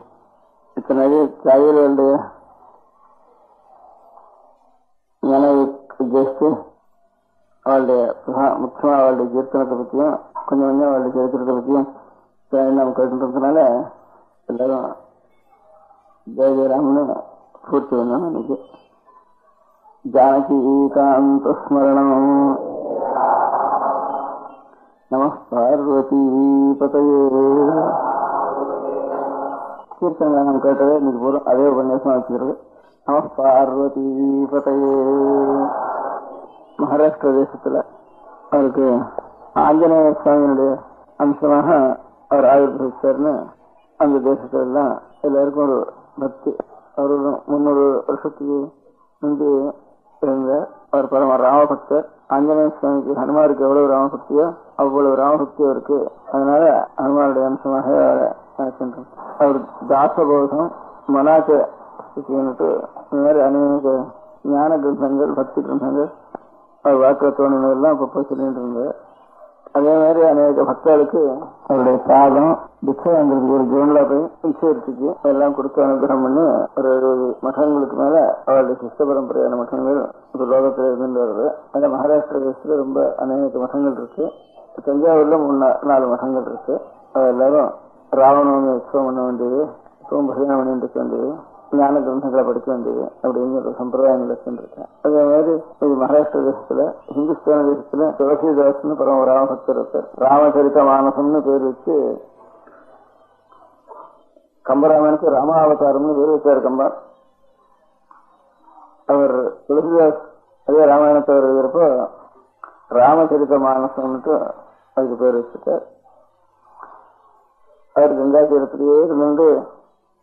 Speaker 5: இத்தனை சாயலுடைய உத்தேசித்து அவளுடைய முக்கியமா அவளுடைய கீர்த்தனத்தை பற்றியும் கொஞ்சம் கொஞ்சம் அவளுடைய சரித்திரத்தை பற்றியும் நம்ம கேட்டுன்றதுனால எல்லாரும் ஜெய ஜெயராம்னு பூர்த்தி வந்தோம். இன்னைக்கு ஜானகிகாந்த ஸ்மரணம். நம பார்வதி பதயே. கீர்த்தனை நம்ம கேட்டதே இன்னைக்கு போதும், அதே உபன்யாசம் வச்சுக்கிறது. நம பார்வதி பதயே. மகாராஷ்டிர தேசத்துல அவருக்கு ஆஞ்சநேய சுவாமியினுடைய அம்சமாக அவர் ஆயுர்வதிச்சார்னு அந்த தேசத்துல எல்லாம் எல்லாருக்கும் ஒரு பக்தி. அவர் 300 வருஷத்துக்கு முன்பு இருந்த அவர் பரம ராமபக்தர். ஆஞ்சநேய சுவாமிக்கு ஹனுமாருக்கு எவ்வளவு ராமபக்தியோ அவ்வளவு ராமபக்தி அவருக்கு. அதனால ஹனுமாருடைய அம்சமாக சென்றோம். அவர் தாசபோதம் மனாச்ச ஸ்துதின்னுட்டு இந்த மாதிரி அநேக ஞான கிரந்தங்கள், பக்தி கிரந்தங்கள் அவர் வாக்குல தோணினதெல்லாம் அப்பப்போ சொல்லிட்டு இருந்தார். அதே மாதிரி அநேக பக்தர்களுக்கு அவருடைய பாதம் பிக்ஷாங்கிறதுக்கு ஒரு ஜோன்ல போய் பிக்ஷிக்கு எல்லாம் கொடுத்து அனுகிரகம் பண்ணி ஒரு 70 மட்டங்களுக்கு மேல அவருடைய சிஷ்ட பரம்பரையான மட்டங்கள் ஒரு லோகத்துல இருந்து வருது. அந்த மகாராஷ்டிர தேசத்துல ரொம்ப அநேக மட்டங்கள் இருக்கு. தஞ்சாவூர்ல 3-4 மட்டங்கள் இருக்கு. அது எல்லாரும் ராவணவமி உற்சவம் பண்ண வேண்டியது, பஜனை பண்ணிட்டு இருக்க வேண்டியது, ஞான கிரந்தங்களை படிக்க வேண்டியது அப்படிங்கிற சம்பிரதாயங்கள் வச்சுருக்கேன். அதே மாதிரி இது மகாராஷ்டிர தேசத்துல, ஹிந்துஸ்தான தேசத்துல துளசிதாஸ்னு பரம ராமபக்தர் இருக்கார். ராமச்சரித மானசம்னு பேர் வச்சு கம்பராமாயணத்துக்கு ராமாவதாரம்னு பேர் வச்சார் கம்பர். அவர் துளசிதாஸ் அதே ராமாயணத்தை எழுதுறப்போ ராமச்சரித மானசம்னுட்டு அதுக்கு பேர் வச்சுட்டார். அவர் கங்கா தீரத்திலேயே இருந்து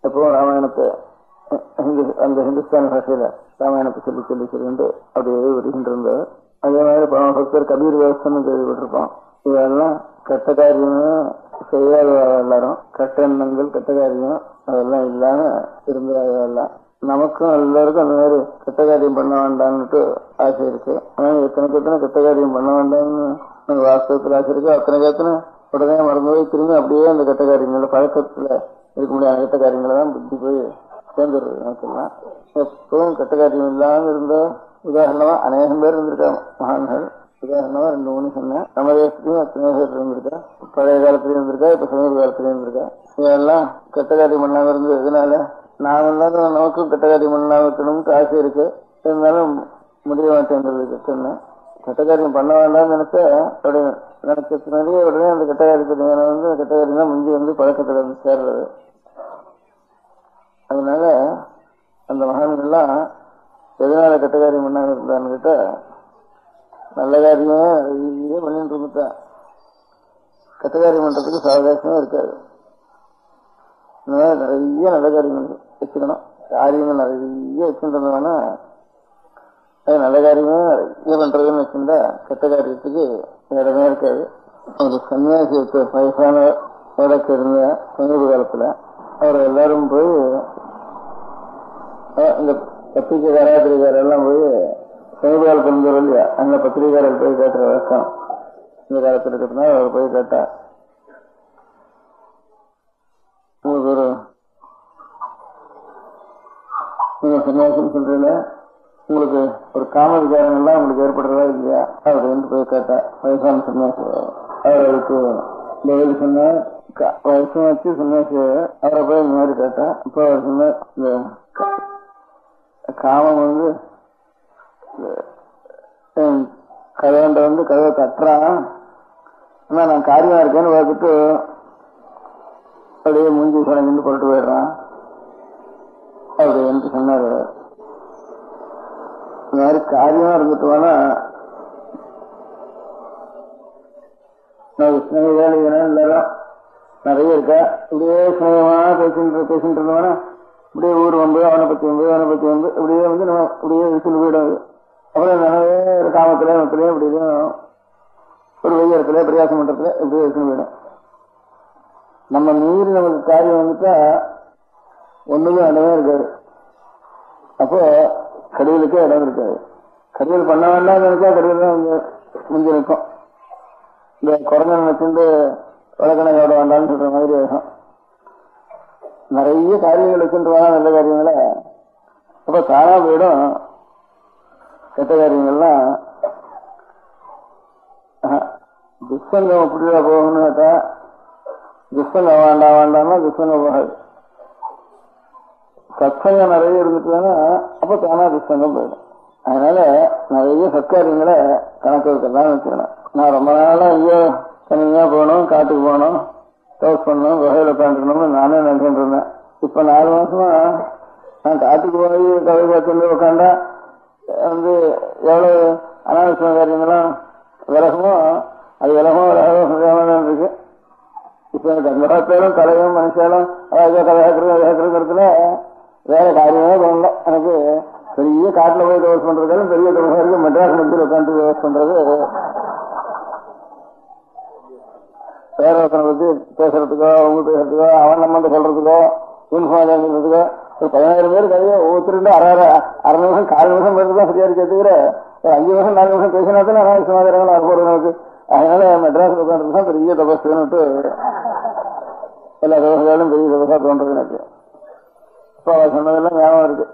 Speaker 5: எப்பவும் ராமாயணத்தை அந்த ஹிந்துஸ்தான் பாஷையில ராமாயணத்தை சொல்லி சொல்லிட்டு அப்படியே வருகின்றார். அதே மாதிரி பக்தர் கபீர் விவசாயம் கேள்விப்பட்டிருப்போம். இதெல்லாம் கெட்ட காரியம் செய்யாத எல்லாரும், கெட்ட எண்ணங்கள் கெட்ட காரியம் அதெல்லாம் இல்லாம இருந்ததெல்லாம். நமக்கும் எல்லாருக்கும் அந்த மாதிரி கெட்ட காரியம் பண்ண வேண்டாம்னுட்டு ஆசை இருக்கு. ஆனா எத்தனை கெட்ட காரியம் பண்ண வேண்டாம்னு வாஸ்தவத்தில் ஆசை இருக்கு. அத்தனை எத்தனை உடனே மறந்து போய் திரும்பி அப்படியே அந்த கெட்ட காரியங்கள பழக்கத்துல இருக்க முடியாத கெட்ட காரியங்களை தான் புத்தி போய் சேர்ந்துடுறது நமக்கெல்லாம். எப்பவும் கெட்ட காரியம் இல்லாமல் இருந்த உதாரணமா அநேகம் பேர் இருந்திருக்காங்க மகான்கள். உதாரணமா 2-3 சொன்னேன். நம்ம தேசத்துலயும் அத்தனை பேர் இருந்திருக்கா. பழைய காலத்திலயும் இருந்திருக்கா, இப்ப சமீப காலத்திலயும் இருந்திருக்கா. இதெல்லாம் கெட்ட காரியம் பண்ணாம இருந்தது இதனால நாமெல்லாம் நமக்கும் கெட்ட காரியம் பண்ணாம இருக்கணும்னு ஆசை இருக்கு. இருந்தாலும் முடிய மாட்டேங்கிறது. கெட்ட காரியம் பண்ண வேண்டாம்னு நினைச்சதுனாலேயே உடனே அந்த கெட்ட காரியத்தை வந்து கெட்ட காரியம் தான் முந்தி வந்து பழக்கத்துல வந்து சேர்றது. அதனால அந்த மகான்கள்லாம் எதனால கெட்ட காரியம் பண்ணாம இருந்தான்னு கேட்டா நல்ல காரியமே நிறைய பண்ணிட்டு இருந்துட்டா கெட்ட காரியம் பண்றதுக்கு சாவகாசமே இருக்காது. இந்த மாதிரி நிறைய நல்ல காரியங்கள் வச்சுக்கணும். காரியங்கள் நிறைய வச்சுருந்தோம்னா அது நல்ல காரியமே நிறைய பண்றதுன்னு வச்சிருந்தா கெட்ட காரியத்துக்கு இடமே இருக்காது. ஒரு சன்னியாசி வயசான வழக்கு இருந்த சமீப காலத்துல அவர் எல்லாரும் போய் இந்த பத்திரிகைக்காரர் எல்லாம் போய் சமீப காலத்துல இருந்தவர் இல்லையா அந்த பத்திரிகைக்காரர் போய் கேட்கிற வழக்கம் இந்த காலத்துல இருக்கிறதுனால அவர் போய் கேட்டா, உங்களுக்கு ஒரு நீங்க சன்னியாசம் சொல்றீங்க, உங்களுக்கு ஒரு காம விகாரங்கள்லாம் உங்களுக்கு ஏற்படுறதா இல்லையா அப்படின்னு போய் கேட்டா வயசான சன்னியாசி. அவர் அதுக்கு பதில் சொன்ன வயசும் வச்சு சன்னியாசி அவரை போய் இந்த மாதிரி கேட்டா இப்போ அவர் சொன்ன இந்த காமம் வந்து கதவண்ட வந்து கதவை தட்டுறான். ஆனா நான் காரியமா இருக்கேன்னு பார்த்துட்டு அப்படியே மூஞ்சி சொன்ன போட்டு போயிடுறான் அப்படி என்று சொன்னாரு. இந்த மாதிரி காரியமா இருந்துட்டோம்னா நான் ஸ்நேகிதான் எல்லாரும் நிறைய இருக்கா. இப்படியே ஸ்நேகமா பேசிட்டு இருந்தோம்னா இப்படியே ஊர் வந்து அவனை பத்தி வந்து இப்படியே வந்து நம்ம இப்படியே விசில் போயிடும். அப்புறம் நிறைய ஒரு காமத்திலே மத்திலே இப்படியும் ஒரு வெய்யறத்துல பிரயாசம் பண்றதுல இப்படியே விசில் போயிடும். நம்ம மீறி நமக்கு காரியம் வந்துட்டா ஒண்ணுமே இடமே இருக்காது. அப்போ கடிதலுக்கே இடம் இருக்காது. கடிதல் பண்ண வேண்டாம் நினைச்சா கடிதல் தான் முந்தி நிற்கும். இந்த குரங்கன் வச்சுட்டு வழக்கணை விட வேண்டாம்னு சொல்ற மாதிரி ஆகும். நிறைய காரியங்கள் வச்சுட்டு வேணா நல்ல காரியங்கள அப்ப தானா போயிடும். கெட்ட காரியங்கள்லாம் துஷ்சங்கம் எப்படியா போகணும்னு கேட்டா துஷ்சங்கம் வேண்டாம்னா துஷ்சங்கம் போகாது. சத்சங்கம் நிறைய இருந்துட்டுனா அப்ப தானா துஷ்சங்கம் போயிடும். அதனால நிறைய சத்காரியங்களை கணக்கு வைக்கலாம் வச்சுக்கணும். நான் ரொம்ப நாளா ஐயோ தனியா போகணும், காட்டுக்கு போகணும், டோஸ் பண்ணணும், வகையில உட்காந்துக்கணும்னு நானே நினைச்சுட்டு இருந்தேன். இப்ப 4 மாசமா நான் காட்டுக்கு போய் கதை பார்த்து உட்காண்டா வந்து எவ்வளவு அனாவசிய காரியங்களும் விலகமோ அது விலகமோ இருக்கு. இப்ப எனக்கு அந்த காலத்திலும் கலையும் மனுஷாலும் கதைக்கிறதுல வேற காரியமே பண்ணல. எனக்கு பெரிய காட்டுல போய் டோஸ் பண்றதாலும் பெரிய டோஸ் இருக்கு. மெட்ராஸ் மத்தியில் உட்காந்து டோஸ் பண்றது வேற ஒருத்தனை பத்தி பேசுறதுக்கோ அவங்க பேசுறதுக்கோ அவன் நம்ம சொல்றதுக்கோ யூனிஃபார்ம் சொல்றதுக்கோ ஒரு 15 பேர் கதையோ ஒவ்வொருத்தருண்டு அரை நிமிஷம் 4 நிமிஷம் பேருக்குதான் சரியா இருக்கே தவிர ஒரு 5 நிமிஷம் 4 நிமிஷம் பேசினா தான் அனாவசியமாக போறது நமக்கு. அதனால மெட்ராஸ் உட்காந்துதான் பெரிய தபஸ்ன்னுட்டு எல்லா தபசுகளும் பெரிய தபசா தோன்றது எனக்கு. இப்போ அவ சொன்னதெல்லாம் ஞாபகம் இருக்கு.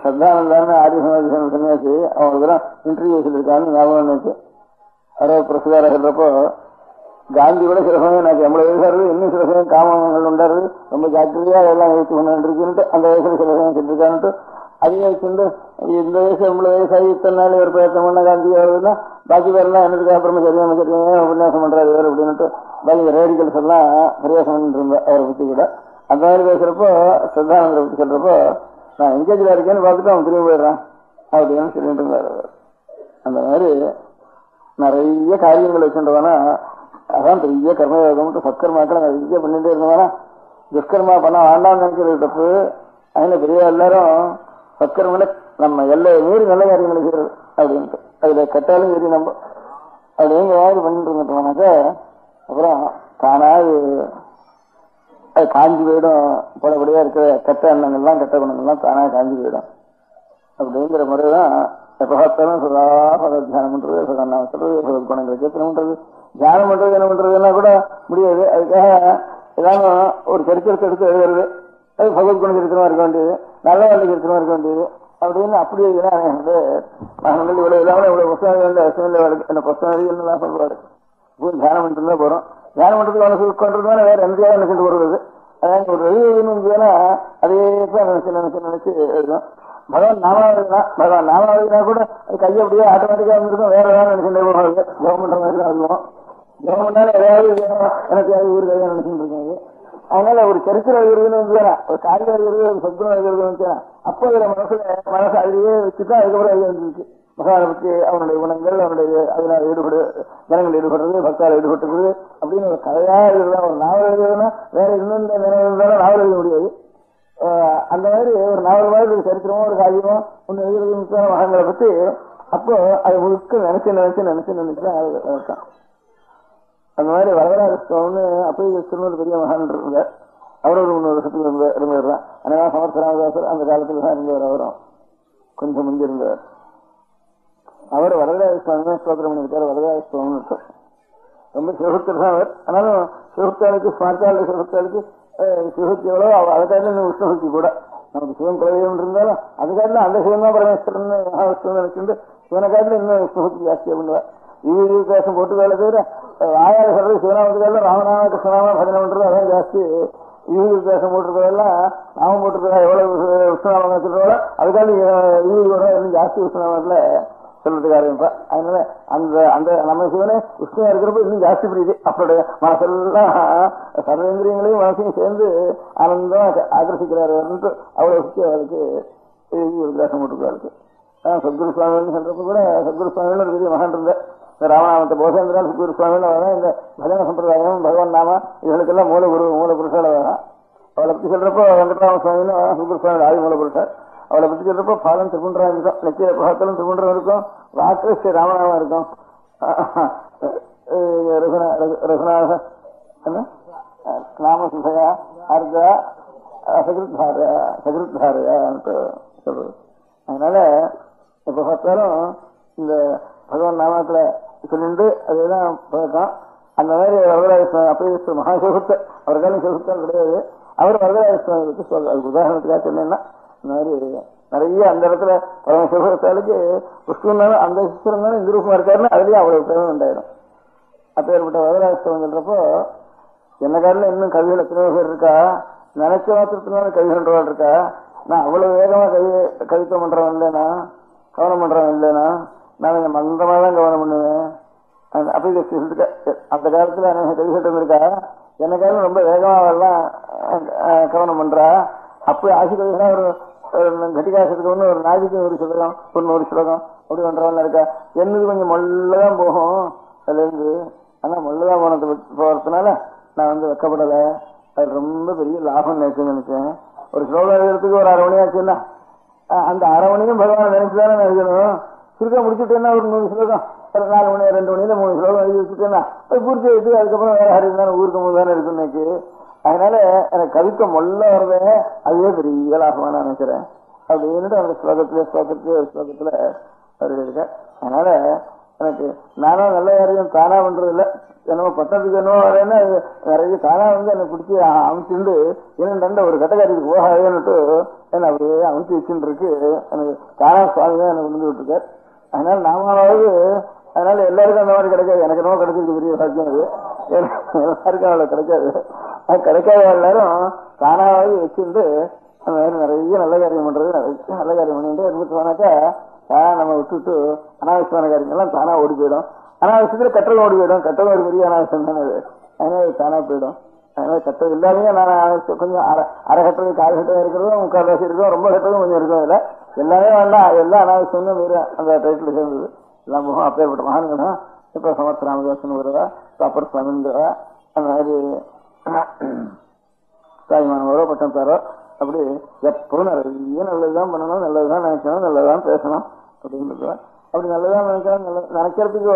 Speaker 5: சத்தானந்தான்னு ஆரிய சமாதி சன்னியாசி அவங்களுக்குதான் இன்டர்வியூ சொல்லியிருக்கான்னு ஞாபகம் இருந்துச்சு. அறுபது பிரசுகார சொல்றப்போ காந்தி கூட சில சமயம் எனக்கு 80 வயசா இருக்கு, இன்னும் சில சமயம் காமங்கள் உண்டாரு, ரொம்ப ஜாக்கிரதையா அதெல்லாம் வயசு கொண்டு அந்த வயசுல சில சமயம் சொல்லிருக்கான்ட்டு அதையும் வச்சுட்டு இந்த வயசு 80 வயசாகி இத்தனை நாள் ஒரு பிரயத்தனம் பண்ண காந்தி வருதுன்னா பாக்கி பேரெல்லாம் என்னதுக்கு அப்புறமா சரியா உபன்யாசம் பண்றாரு வேறு அப்படின்னுட்டு பாக்கி ரேடிக்கல்ஸ் எல்லாம் பிரயாசம் பண்ணிட்டு இருந்தேன் அவரை பத்தி கூட. அந்த மாதிரி பேசுறப்போ சத்தானந்தரை பத்தி சொல்றப்போ நான் எங்கேஜில் இருக்கேன்னு பார்த்துட்டு அவன் திரும்பி போயிடுறான் அப்படின்னு சொல்லிட்டு இருந்தாரு. அந்த மாதிரி நிறைய காரியங்கள் வச்சுட்டோம்னா அதான் பெரிய கர்மயோகம் சத்கர்மாக்களை நிறைய பண்ணிட்டே இருந்தோம்னா துஷ்கர்மா பண்ண வேண்டாம்னு நினைக்கிறது தப்பு. அதுல பெரிய எல்லாரும் சத்கர்மல நம்ம எல்லை மீறி நல்ல காரியங்களை செய்யறது அப்படின்ட்டு அதுல கட்டாலும் மீறி நம்ம அப்படிங்கிற மாதிரி பண்ணிட்டு இருந்துட்டோம்னாக்க அப்புறம் தானா அது காஞ்சி போயிடும். போலபடியா இருக்கிற கெட்ட எண்ணங்கள்லாம் கெட்ட குணங்கள்லாம் தானா காஞ்சி போயிடும். அப்படிங்கிற முறைதான் எப்ப பார்த்தாலும் சதா தியானம் பண்றது, சதா சொல்றது, குணங்களை கேட்கணும் பண்றது, தியானம் பண்றது என்ன பண்றதுன்னா கூட முடியாது. அதுக்காக ஏதாவது ஒரு சரித்திரத்தை எடுத்து எழுதுறது, அது பகவத் குண சரித்திரமா இருக்க வேண்டியது, நல்ல வாழ்க்கை சரித்திரமா இருக்க வேண்டியது அப்படின்னு அப்படி மகன்கள் இவ்வளவு இல்லாமல் இவ்வளவு புத்தகம் என்ன புத்தகம் என்னெல்லாம் சொல்றாரு. தியானம் பண்ணிட்டு தான் போறோம். தியானம் பண்றதுக்கு அவனுக்கு கொண்டிருந்தாலும் வேற எந்தையாக நினைச்சிட்டு வருவது. அதாவது ஒரு எழுதுன்னா அதே தான் நினைச்சு எழுதும். பகவான் நாமாவதினா கூட அது கையை அப்படியே ஆட்டோமேட்டிக்கா இருந்திருக்கும். வேற ஏதாவது நினைச்சுட்டே போவாங்க. ஜெபம் பண்ற மாதிரி தான் இருக்கும். ஜெபம் பண்ணாலும் எதாவது எனக்கு ஊர் கையா நினைச்சுட்டு இருக்காங்க. அதனால ஒரு சரித்திரம் எழுதுன்னு ஒரு காரியம் எழுதுறது, ஒரு சொத்துனம் எழுதுறதுன்னு அப்போ அதுல மனசு அதுலயே வச்சுட்டு அதுக்கப்புறம் அது வந்துருக்கு. பகவானை பற்றி அவனுடைய குணங்கள், அவனுடைய அதனால ஜனங்கள் ஈடுபடுறது, பக்தால் ஈடுபட்டுறது அப்படின்னு ஒரு கதையா எழுதுதான். ஒரு நாவல் எழுதுறதுன்னா வேற இன்னும் நினைவு இருந்தாலும் நாவல் எழுத முடியாது. அந்த மாதிரி ஒரு நாவல் மாதிரி ஒரு சரித்திரமோ ஒரு காரியமோ ஒன்று எழுதுறதுன்னு மகன்களை பற்றி அப்போ அது முழுக்க நினைச்சு அந்த மாதிரி வரதராஜஸ்வாமின்னு அப்பயும் ஒரு பெரிய மகான் இருந்தார். அவரும் ஒரு 3 வருஷத்துக்கு இருந்துடுறான். ஆனால் சமர்த்தராமதாசர் அந்த காலத்துல தான் இருந்தவர். அவரும் கொஞ்சம் முந்தி இருந்தவர். அவர் வரதராஜஸ்வாமி ஸ்தோத்திரம் பண்ணிவிட்டார். வரதராஜஸ்வாமி ரொம்ப சிவபக்தர் தான் அவர். ஆனாலும் சிவபக்தாளுக்கு ஸ்மார்த்தாளுக்கு சிவபக்தாளுக்கு சிவபக்தி எவ்வளோ அதுக்காக விஷ்ணுபக்தி கூட நமக்கு சிவன் குலதெய்வம் இருந்தாலும் அதுக்காட்டில அந்த சிவன் தான் பரமேஸ்வரன் மகாவிஷ்ணு நினைச்சுட்டு சிவனை காட்டில இன்னும் விஷ்ணுபக்தி ஜாஸ்தியா பண்ணுவார். வித்தியாசம் போட்டு வேலை தவிர வாயால சொல்றது சிவநாமத்துக்கால ராமநாம கிருஷ்ணநாம பஜனை பண்றது அதான் ஜாஸ்தி. வித்தியாசம் போட்டிருக்கிறதெல்லாம் நாமம் போட்டிருக்கா எவ்வளவு விஷ்ணுநாமம் வச்சிருக்கோ அதுக்காக இன்னும் ஜாஸ்தி விஷ்ணுநாமத்துல சொல்றதுக்கு ஆரம்பிப்பா. அதனால அந்த அந்த நம்ம சிவனே விஷ்ணுவா இருக்கிறப்ப இன்னும் ஜாஸ்தி பிரியுது. அவருடைய மனசெல்லாம் சர்வேந்திரியங்களையும் மனசையும் சேர்ந்து ஆனந்தம் ஆகர்ஷிக்கிறாரு. அவ்வளவு சுத்தி அவருக்கு வித்தியாசம் போட்டிருக்காருக்கு. சத்குரு சுவாமின்னு சொல்றப்ப கூட சத்குரு சுவாமின்னு ஒரு பெரிய மகன் இருந்த ராமநாமத்தை போசேந்திரன் சத்குரு சுவாமின்னு இந்த பஜன சம்பிரதாயம் பகவான் நாம இவனுக்கெல்லாம் மூல புருஷால வரும். அவளை பத்தி சொல்றப்போ வெங்கட்ராம சுவாமின்னு சத்குரு சுவாமி ஆதி மூல புருஷர். அவளை பத்தி சொல்றப்போ பாலம் திருக்குன்றம் இருக்கும், நெத்திய பிரகாரத்திலும் திருக்குன்றம் இருக்கும், வாக்கு ஸ்ரீ ராமநாமம் இருக்கும். ரகுநாத நாம சுசையா அர்த்தா சகிருத்தாரையான்ட்டு சொல்றது. அதனால எப்ப பார்த்தாலும் இந்த பகவான் நாமத்துல சொல்லிட்டு அதுதான் பழக்கம். அந்த மாதிரி வரதராஜஸ்வாமி அப்ப மகாசிவத்தை அவருக்கான சிவத்தால் கிடையாது. அவர் வரதராஜஸ்வாமிக்கு சொல்ற அதுக்கு உதாரணத்துக்காக சொன்னேன்னா இந்த மாதிரி நிறைய அந்த இடத்துல பரமசிவத்தாளுக்கு புஷ்பன்னாலும் அந்த சித்திரங்களும் இந்த ரூபமா இருக்காருன்னா அதுலயும் அவ்வளவு பிரேமம் உண்டாயிடும். அப்பேற்பட்ட வரதராஜஸ்வாமி சொல்றப்போ என்ன காரணம் இன்னும் கவிகள் எத்தனையோ பேர் இருக்கா, நினைச்ச மாத்திரத்தினால கவிகன்றவள் இருக்கா. நான் அவ்வளவு வேகமா கவித்துவம் பண்றவன் இல்லைனா கவனம் பண்றவன் இல்லைனா நான் மந்தமா தான் கவனம் பண்ணுவேன். அப்படி அந்த காலத்துல கவிகட்டம் இருக்கா, என்ன காலம் ரொம்ப வேகமா எல்லாம் கவனம் பண்றா. அப்படி ஆசி கவிகளா ஒரு கட்டிகாசத்துக்கு ஒண்ணு ஒரு நாளைக்கு ஒரு ஸ்லோகம் ஒரு ஸ்லோகம் அப்படி பண்றவன் இருக்கா. என்னது கொஞ்சம் மொல்லதான் போகும் அதுல இருந்து. ஆனா மொல்லதான் போறதுனால நான் வெக்கப்படல. அது ரொம்ப பெரிய லாபம் நினைச்சேன். ஒரு ஸ்லோகம் எழுதுறதுக்கு ஒரு 1/2 மணி ஆச்சுன்னா அந்த 1/2 மணியும் பகவானை நினைச்சுதானே எழுதணும். சுருக்க முடிச்சுட்டேன்னா ஒரு 100 ஸ்லோகம் ஒரு 4 மணி 2 மணியில 3 ஸ்லோகம் எழுதி வச்சுட்டேன்னா அது பூர்த்தி ஆயிட்டு அதுக்கப்புறம் வேற ஹரிந்தானே ஊருக்கு போது தானே இருக்குன்னு எனக்கு. அதனால எனக்கு கவிக்க மொல்ல வர்றதே அதுவே பெரிய லாபமா நான் நினைக்கிறேன் அப்படின்னு அந்த ஸ்லோகத்துல இருக்க. அதனால எனக்கு நானும் நல்ல யாரையும் தானா பண்றது இல்லை. என்னமோ பட்டத்துக்கு என்னமோ வரேன்னா நிறைய தானா என்னை பிடிச்சி அமைச்சுண்டு என்னண்ட ஒரு கட்டக்காரிக்கு போகாதுன்னுட்டு என்ன அப்படியே அமைச்சு வச்சுட்டு இருக்கு. எனக்கு தானா சுவாமி தான் எனக்கு கொண்டு விட்டுருக்கார். அதனால நாமாவது அதனால எல்லாருக்கும் அந்த மாதிரி கிடைக்காது. எனக்கு என்னவோ கிடைச்சிருக்கு பெரிய சாத்தியம். அது எல்லாருக்கும் அவ்வளவு கிடைக்காது. அது கிடைக்காத எல்லாரும் தானாவது வச்சுட்டு அந்த மாதிரி நிறைய நல்ல காரியம் பண்றது நல்ல காரியம் பண்ணிட்டு இருந்துட்டு போனாக்கா நம்ம விட்டுட்டு அனாவசியமான காரியங்கள்லாம் தானா ஓடி போயிடும். அனாவசியத்துல கட்டளம் ஓடி போயிடும். கட்டளம் ஒரு பெரிய அனாவசியம் தானே. அதனால தானா போயிடும். அதனால கட்டளம் இல்லாமே நான் கொஞ்சம் அரை கட்டளம் 4 கட்டளம் இருக்கிறதும் 3/4 இருக்கும். ரொம்ப கட்டளம் கொஞ்சம் இருக்கும். அதுல எல்லாமே வேண்டாம். எல்லாம் அனாவசியம் வேறு அந்த டைட்டில் சேர்ந்தது. எல்லாம் முகம் அப்பேற்பட்ட மகான்களும் இப்ப சமர்த்த ராமதாசன் வருவா, அப்பர் சுவாமிங்கிறவா, அந்த மாதிரி தாய்மானவரோ பட்டம் தாரோ அப்படி எப்பவும் நிறைய நல்லதுதான் பண்ணணும், நல்லதுதான் நினைக்கணும், நல்லதுதான் பேசணும் அப்படின்னு. அப்படி நல்லதான் நினைக்கணும். நினைக்கிறதுக்கு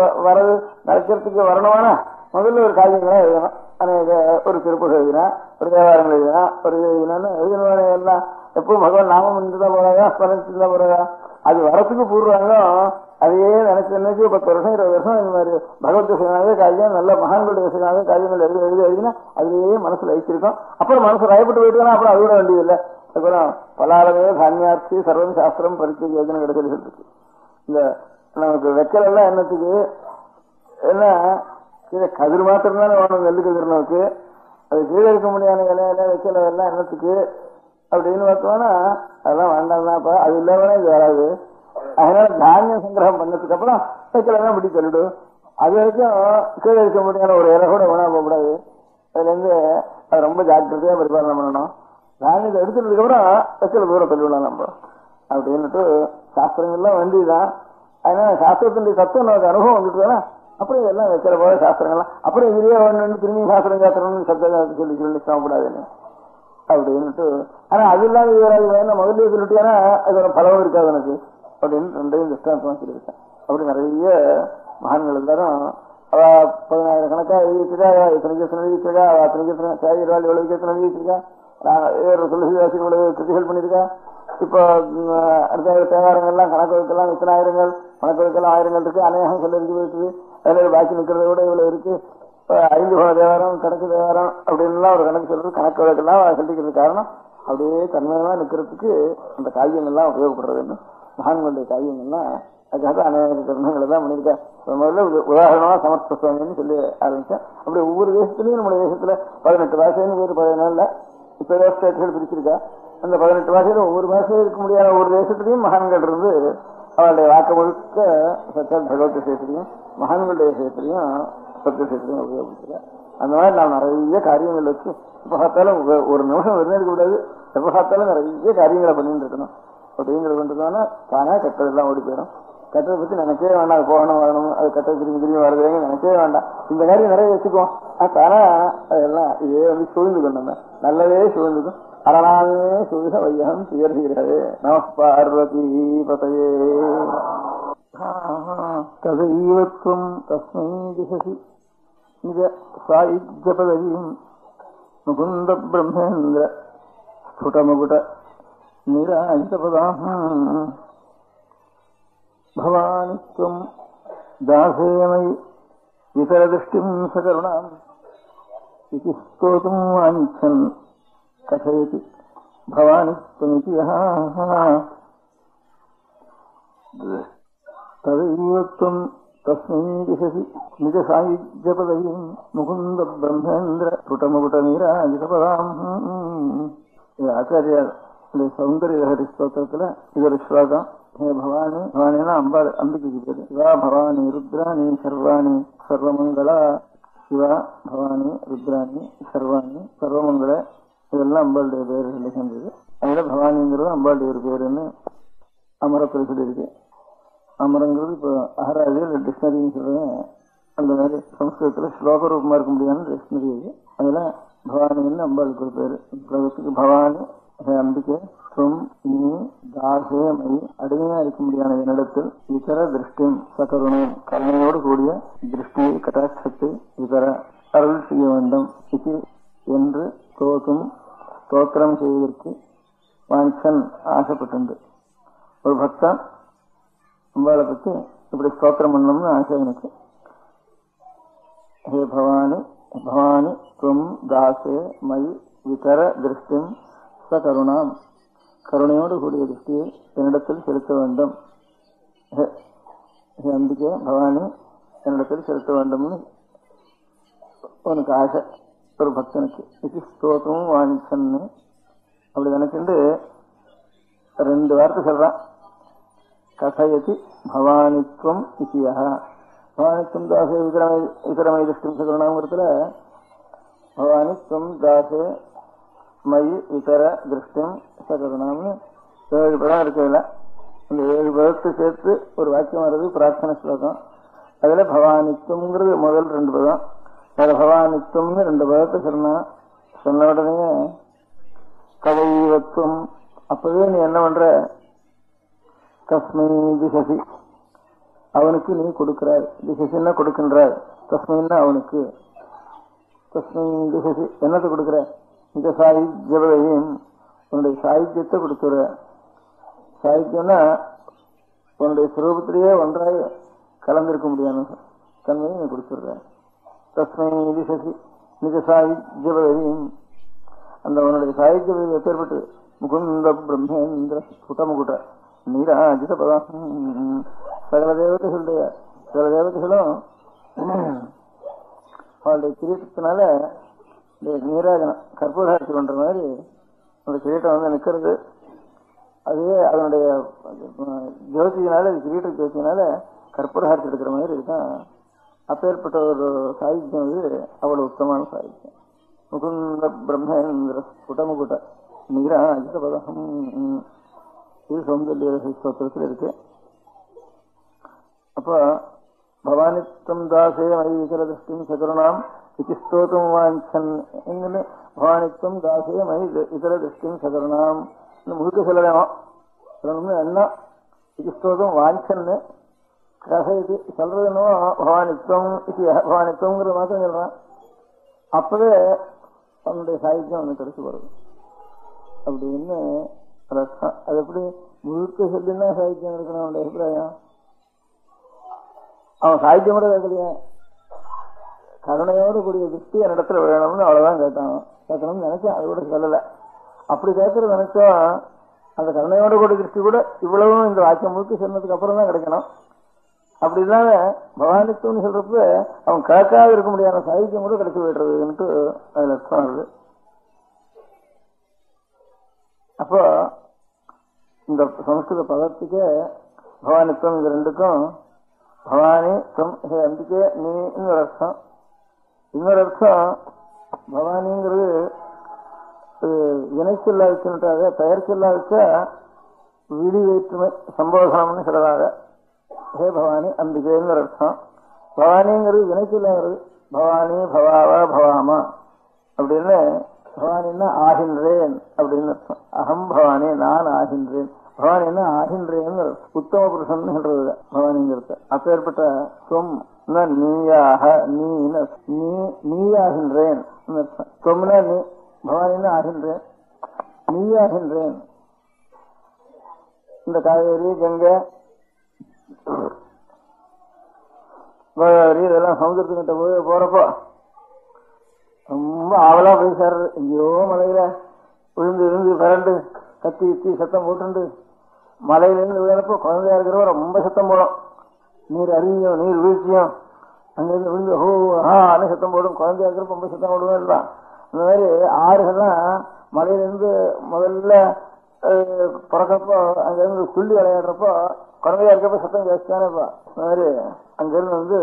Speaker 5: வரணும்னா முதல்ல ஒரு காரியங்களா எழுதணும். ஒரு திருப்பூர் எழுதினா, ஒரு தேவாரங்கள் எழுதினா, ஒரு எழுதினான்னு எல்லாம் எப்பவும் பகவான் நாமம் இருந்துதான் போறாதா, ஸ்மரணிச்சுதான் போறாதா. அது வரத்துக்கு பூர்வாங்க அதையே நினைச்சு 10 வருஷம் 20 வருஷம் இந்த மாதிரி பகவத் விஷயமாக காரியம் நல்ல மகான்களுடைய விஷயமாக காரியங்கள் எழுதினா அதுலேயே மனசுல வச்சிருக்கோம். அப்புறம் மனசு ராயப்பட்டு போயிட்டு அப்புறம் அது விட வேண்டியதில்லை. அப்புறம் பலாலமே தானியார்த்தி சர்வம் சாஸ்திரம் பரிச்சை யோஜனை கிடைச்சல் இருக்கு. இந்த நமக்கு வைக்கல் எல்லாம் என்னத்துக்கு என்ன கீழே கதிர் மாத்திரம் தானே வேணும். நெல்லு கதிர் நமக்கு அது கீழே இருக்க முடியாத இலையில வைக்கல எல்லாம் என்னத்துக்கு அப்படின்னு பார்த்தோம்னா அதெல்லாம் வேண்டாம் தான்ப்பா. அது இல்லாம இது வராது. அதனால தானியம் சங்கிரகம் பண்ணதுக்கு அப்புறம் வைக்கலாம் பிடி சொல்லிடும். அது வரைக்கும் கீழே இருக்க முடியாத ஒரு இலை கூட வேணா போகக்கூடாது. அதுல இருந்து அது ரொம்ப ஜாக்கிரதையா பரிபாலனை பண்ணணும். தானியத்தை எடுத்துட்டதுக்கு அப்புறம் வைக்கல தூரம் சொல்லிவிடலாம் நம்ம அப்படின்னுட்டு சாஸ்திரங்கள்லாம் வேண்டியதுதான். அதனால சாஸ்திரத்தினுடைய தத்துவம் நமக்கு அனுபவம் வந்துட்டுதானே அப்புறம் இதெல்லாம் வைக்கிற போல சாஸ்திரங்கள்லாம் அப்புறம் இதுலயே ஒன்று திரும்பி சாஸ்திரம் சாஸ்திரம்னு சப்தம் சொல்லி சாப்பிடாதுன்னு அப்படின்னுட்டு. ஆனா அது இல்லாத வேணும் முதல்ல சொல்லிட்டேன்னா அது ஒரு பலவும் இருக்காது எனக்கு அப்படின்னு 2 திஷ்டாந்தமா சொல்லியிருக்கேன். அப்படி நிறைய மகான்கள் எல்லாரும் அவ 10,000 கணக்கா எழுதிச்சிருக்கா, இத்தனை கேசன் எழுதிச்சிருக்கா, அத்தனை கேசன் சாயிரால் எவ்வளவு கேசன் எழுதிச்சிருக்கா, துளசிதாசி இவ்வளவு கிருதிகள் பண்ணிருக்கா. இப்போ அடுத்த தேவாரங்கள்லாம் கணக்கு வைக்கலாம், இத்தனை ஆயிரங்கள் கணக்கு வைக்கலாம், ஆயிரங்கள் இருக்கு, அநேகம் சொல்ல இருக்கு போயிட்டு அதில் பாக்கி நிற்கிறத விட இவ்வளவு இருக்கு. 5 தேவாரம் கணக்கு தேவாரம் அப்படின்லாம் ஒரு கணக்கு சொல்றது கணக்கு வழக்கெல்லாம் சொல்லிக்கிறது காரணம் அப்படியே தன்மையா நிற்கிறதுக்கு அந்த காவியங்கள்லாம் உபயோகப்படுறதுன்னு மகான்களுடைய காவியங்கள்லாம் அதுக்காக அநேக கருணங்களை தான் பண்ணியிருக்கேன். முதல்ல உதாரணமா சமர்த்த சுவாமின்னு சொல்லி ஆரம்பிச்சேன். அப்படி ஒவ்வொரு தேசத்துலயும் நம்முடைய தேசத்துல 18 பாஷைன்னு பேர் 14 இப்ப ஸ்டேட்டுகள் பிரிச்சிருக்கா. அந்த 18 பாஷையில ஒவ்வொரு பாஷையும் இருக்க முடியாத ஒவ்வொரு தேசத்திலையும் மகான்கள் இருந்து அவருடைய வாக்கு முழுக்க சச்சாத் பகவத் விஷயத்திலையும் மகான்களுடைய விஷயத்திலையும் சத்திய விஷயத்திலையும் உபயோகிச்சிருக்கேன். அந்த மாதிரி நான் நிறைய காரியங்கள் வச்சு எப்ப பார்த்தாலும் ஒரு நிமிஷம் விருந்திருக்க கூடாது. எப்ப பார்த்தாலும் நிறைய காரியங்களை பண்ணிட்டு இருக்கணும். அப்படிங்கிறது கொண்டுதானே தானே கெட்டதெல்லாம் ஓடி போயிடும். கெட்டதை பத்தி நினைக்கவே வேண்டாம். அது போகணும் வரணும், அது கெட்டது திரும்பி வருதுங்க நினைக்கவே வேண்டாம். இந்த காரியம் நிறைய வச்சுக்குவோம். தானே அதெல்லாம் இதே சூழ்ந்து கொண்டு நல்லதே சூழ்ந்துக்கும். அரணாமே சுக வையம் சுயர்கிறது. நம பார்வதி பதையே. ததைவத்வம் தஸ்மை திசசி நிஜ சாயுஜ்ய பதவியும் முகுந்த பிரம்மேந்திர ஸ்புடமுகுட நிராஜபதாம் பவானித்வம் தாசேமயி விதரதிஷ்டிம் சகருணாம் இதி ஸ்தோதும் வாஞ்சன் கதயதி பவானித்வமிதி ததைவத்வம் தஸ்மை திசசி நிஜ சாயுஜ்ய பதவியும் முகுந்த பிரம்மேந்திர ஸ்புடமுகுட நிராஜபதாம். ஆச்சாரியார் சௌந்தரிய லஹரி ஸ்தோத்திரத்துல இது ஒரு ஸ்லோகம். ஹே பவானி, பவானினா அம்பாள், அம்பிகைக்கு பேரு. சிவா பவானி ருத்ராணி சர்வாணி சர்வமங்களா. சிவா பவானி ருத்ராணி சர்வாணி சர்வமங்கள இதெல்லாம் அம்பாளுடைய பேரு சொல்லி செஞ்சது. அதுல பவானிங்கிறது அம்பாளுடைய ஒரு பேருன்னு அமரத்தில் சொல்லியிருக்கு. அமரங்கிறது இப்போ அகராதியில் டிக்ஷனரின்னு சொல்றேன். அந்த மாதிரி சம்ஸ்கிருதத்துல ஸ்லோக ரூபமா இருக்க முடியாதுன்னு டிக்ஷனரி இருக்கு. அதுல பவானின்னு அம்பாளுக்கு ஒரு பேரு. ஸ்லோகத்துக்கு பவானி அம்பிகை துவம் நீ தாசே மயி அடிமையா இருக்க முடியாத என்னிடத்தில் இதர திருஷ்டியும் சகருணையும் கருணையோடு கூடிய திருஷ்டியை கட்டாட்சத்தை இதர அருள் செய்ய வேண்டும் இது என்று ஸ்தோத்திரம் செய்வதற்கு வாஞ்சன் ஆசைப்பட்டு. ஒரு பக்தன் அம்பாளை பத்தி இப்படி ஸ்தோத்திரம் பண்ணணும்னு ஆசை எனக்கு. ஹே பவானி, பவானி துவம் தாசே மயி விதர திருஷ்டியும் கருணாம் கருணையோடு கூடிய திருஷ்டியை என்னிடத்தில் செலுத்த வேண்டும். அம்பிகை பவானி என்னிடத்தில் செலுத்த வேண்டும்னு உனக்கு ஆசை ஒரு பக்தனுக்கு. இது ஸ்தோத்திரம் வாங்கிச்சன்னு அப்படி நினைச்சுட்டு 2 வார்த்தை சொல்றான். கதயதி பவானித்வம் இசியா. பவானித்வம் தாசே விதரமை திருஷ்டிம் கருணாங்கிறதுல பவானித்வம் தாசே மயி இதர திருஷ்டியம் சகருணாம்னு 7 பதம் இருக்குல்ல. இந்த 7 பதத்தை சேர்த்து ஒரு வாக்கியம் வர்றது பிரார்த்தனை ஸ்லோகம். அதுல பவானித்துவம்ங்கிறது முதல் 2 பதம். அதுல பவானித்துவம்னு 2 பதத்தை சொன்ன உடனே கதைவத்துவம். அப்பவே நீ என்ன பண்ற? தஸ்மை திசசி, அவனுக்கு நீ கொடுக்கிறாய். திசசின்னா கொடுக்கின்றாய். தஸ்மைன்னா அவனுக்கு. தஸ்மை திசசி என்னத்தை கொடுக்கிற? இந்த சாயுஜ்யம் உன்னுடைய சாயுஜ்யத்தை கொடுத்துற. சாயுஜ்யம்னா உன்னுடைய சுரூபத்திலேயே ஒன்றாய் கலந்திருக்க முடியாது தன்மையை நீ கொடுத்துடுற. தஸ்மை விசசி நிஜ சாயுஜ்யபதியும் அந்த உன்னுடைய சாயுஜ்யபதி எப்பேற்பட்டு முகுந்த பிரம்மேந்திர ஸ்புடமுகுட நீராஜித பதாசம் சகல தேவதைகளும் அவளுடைய கிரீட்டத்தினால நீராஜனம் கற்பூராட்சி பண்ற மாதிரி அந்த கிரீட்டம் வந்து நிக்கிறது. அதுவே அதனுடைய ஜோதியினால கிரீட்ட ஜோதியினால கற்பூராட்சி எடுக்கிற மாதிரி இதுதான். அப்பேற்பட்ட ஒரு சாகித்யம் வந்து அவ்வளவு உத்தமான சாகித்யம். முகுந்த பிரம்மேந்திர ஸ்புடமுகுட நீராஜித பதம் இது சௌந்தர்ய ஸ்தோத்திரத்தில் இருக்கு. அப்போ பவானித்தம் தாசே மயி இகர திருஷ்டிம் சகருணாம் இது ஸ்தோத்திரம் வாஞ்சன் எங்கன்னு பவானித்தம் தாசே மயி இகர திருஷ்டிம் சகருணாம் முழுக்க சொல்லணும் என்ன இது ஸ்தோத்திரம் வாஞ்சன்னு இது சொல்றதுன்னு பவானித்தம் பவானித்தம்ங்கிற மாத்திரம் சொல்றான். அப்பவே அவனுடைய சாகித்யம் அவனுக்கு கிடைச்சு வருது அப்படின்னு ரசம். அது எப்படி முழுக்க சொல்லினா சாகித்யம் இருக்கணும் அவனுடைய அபிப்பிராயம். அவன் சாகித்யம் கூட கேட்கலையே, கருணையோடு கூடிய திருஷ்டி என் இடத்துல வேணும்னு அவ்வளவுதான் கேட்கணும்னு நினைச்சேன். அது கூட சொல்லல. அப்படி கேட்கறது நினைச்சா அந்த கருணையோடு கூடிய திருஷ்டி கூட இவ்வளவும் இந்த வாக்கியம் முழுக்க சொன்னதுக்கு அப்புறம் தான் கிடைக்கணும். அப்படி இல்லாம பவானித்துவம்னு சொல்றப்ப அவன் கேட்காத இருக்க முடியாத சாகித்யம் கூட கிடைச்சி போயிடுறதுன்ட்டு அதுல அர்த்தம் வருது. அப்போ இந்த சமஸ்கிருத பதத்துக்கு பவானித்துவம் இது ரெண்டுக்கும் பவானி அதுக்கு நீ இன்னொரு அர்த்தம். இன்னொரு அர்த்தம் பவானிங்கிறது இணைச்சொல்லா வச்சுட்டாக பெயர் சொல்லா வச்சா விழி வேற்றுமை சம்போதனம்னு சொல்றதாக. ஹே பவானி அம்பிகைன்னு அர்த்தம். பவானிங்கிறது இணைச்சொல்லாங்கிறது பவானி பவாவா பவாமா அப்படின்னு. பவானின்னா ஆகின்றேன் அப்படின்னு அர்த்தம். அகம் பவானி நான் ஆகின்றேன். பவானின்னா ஆகின்றேன் உத்தம புருஷன் சொல்றது பவானிங்கிறது. அப்பேற்பட்ட சொம் நீயாக நீயாகின்றேன் அர்த்தம். சொம்னா நீ, பவானின்னா ஆகின்றேன், நீயாகின்றேன். இந்த காவேரி கங்கை கோதாவரி இதெல்லாம் சமுதிரத்துக்கிட்ட போய் போறப்போ ரொம்ப ஆவலா போய் சேர்றது. எங்கேயோ மலையில விழுந்து விழுந்து பிறண்டு கத்தி கத்தி சத்தம் போட்டுண்டு மலையிலிருந்து விழுறப்போ குழந்தையா இருக்கிறவ ரொம்ப சத்தம் போடும். நீர் அருவியும் நீர் வீழ்ச்சியும் அங்கிருந்து விழுந்து ஹோ ஆன்னு சத்தம் போடும். குழந்தையா இருக்கிறப்ப ரொம்ப சத்தம் போடுவேன் எல்லாம். இந்த மாதிரி ஆறுகள்லாம் மலையிலிருந்து முதல்ல பிறக்கப்போ அங்கிருந்து துள்ளி விளையாடுறப்போ குழந்தையா இருக்கப்ப சத்தம் ஜாஸ்தியானப்பா. இந்த மாதிரி அங்கிருந்து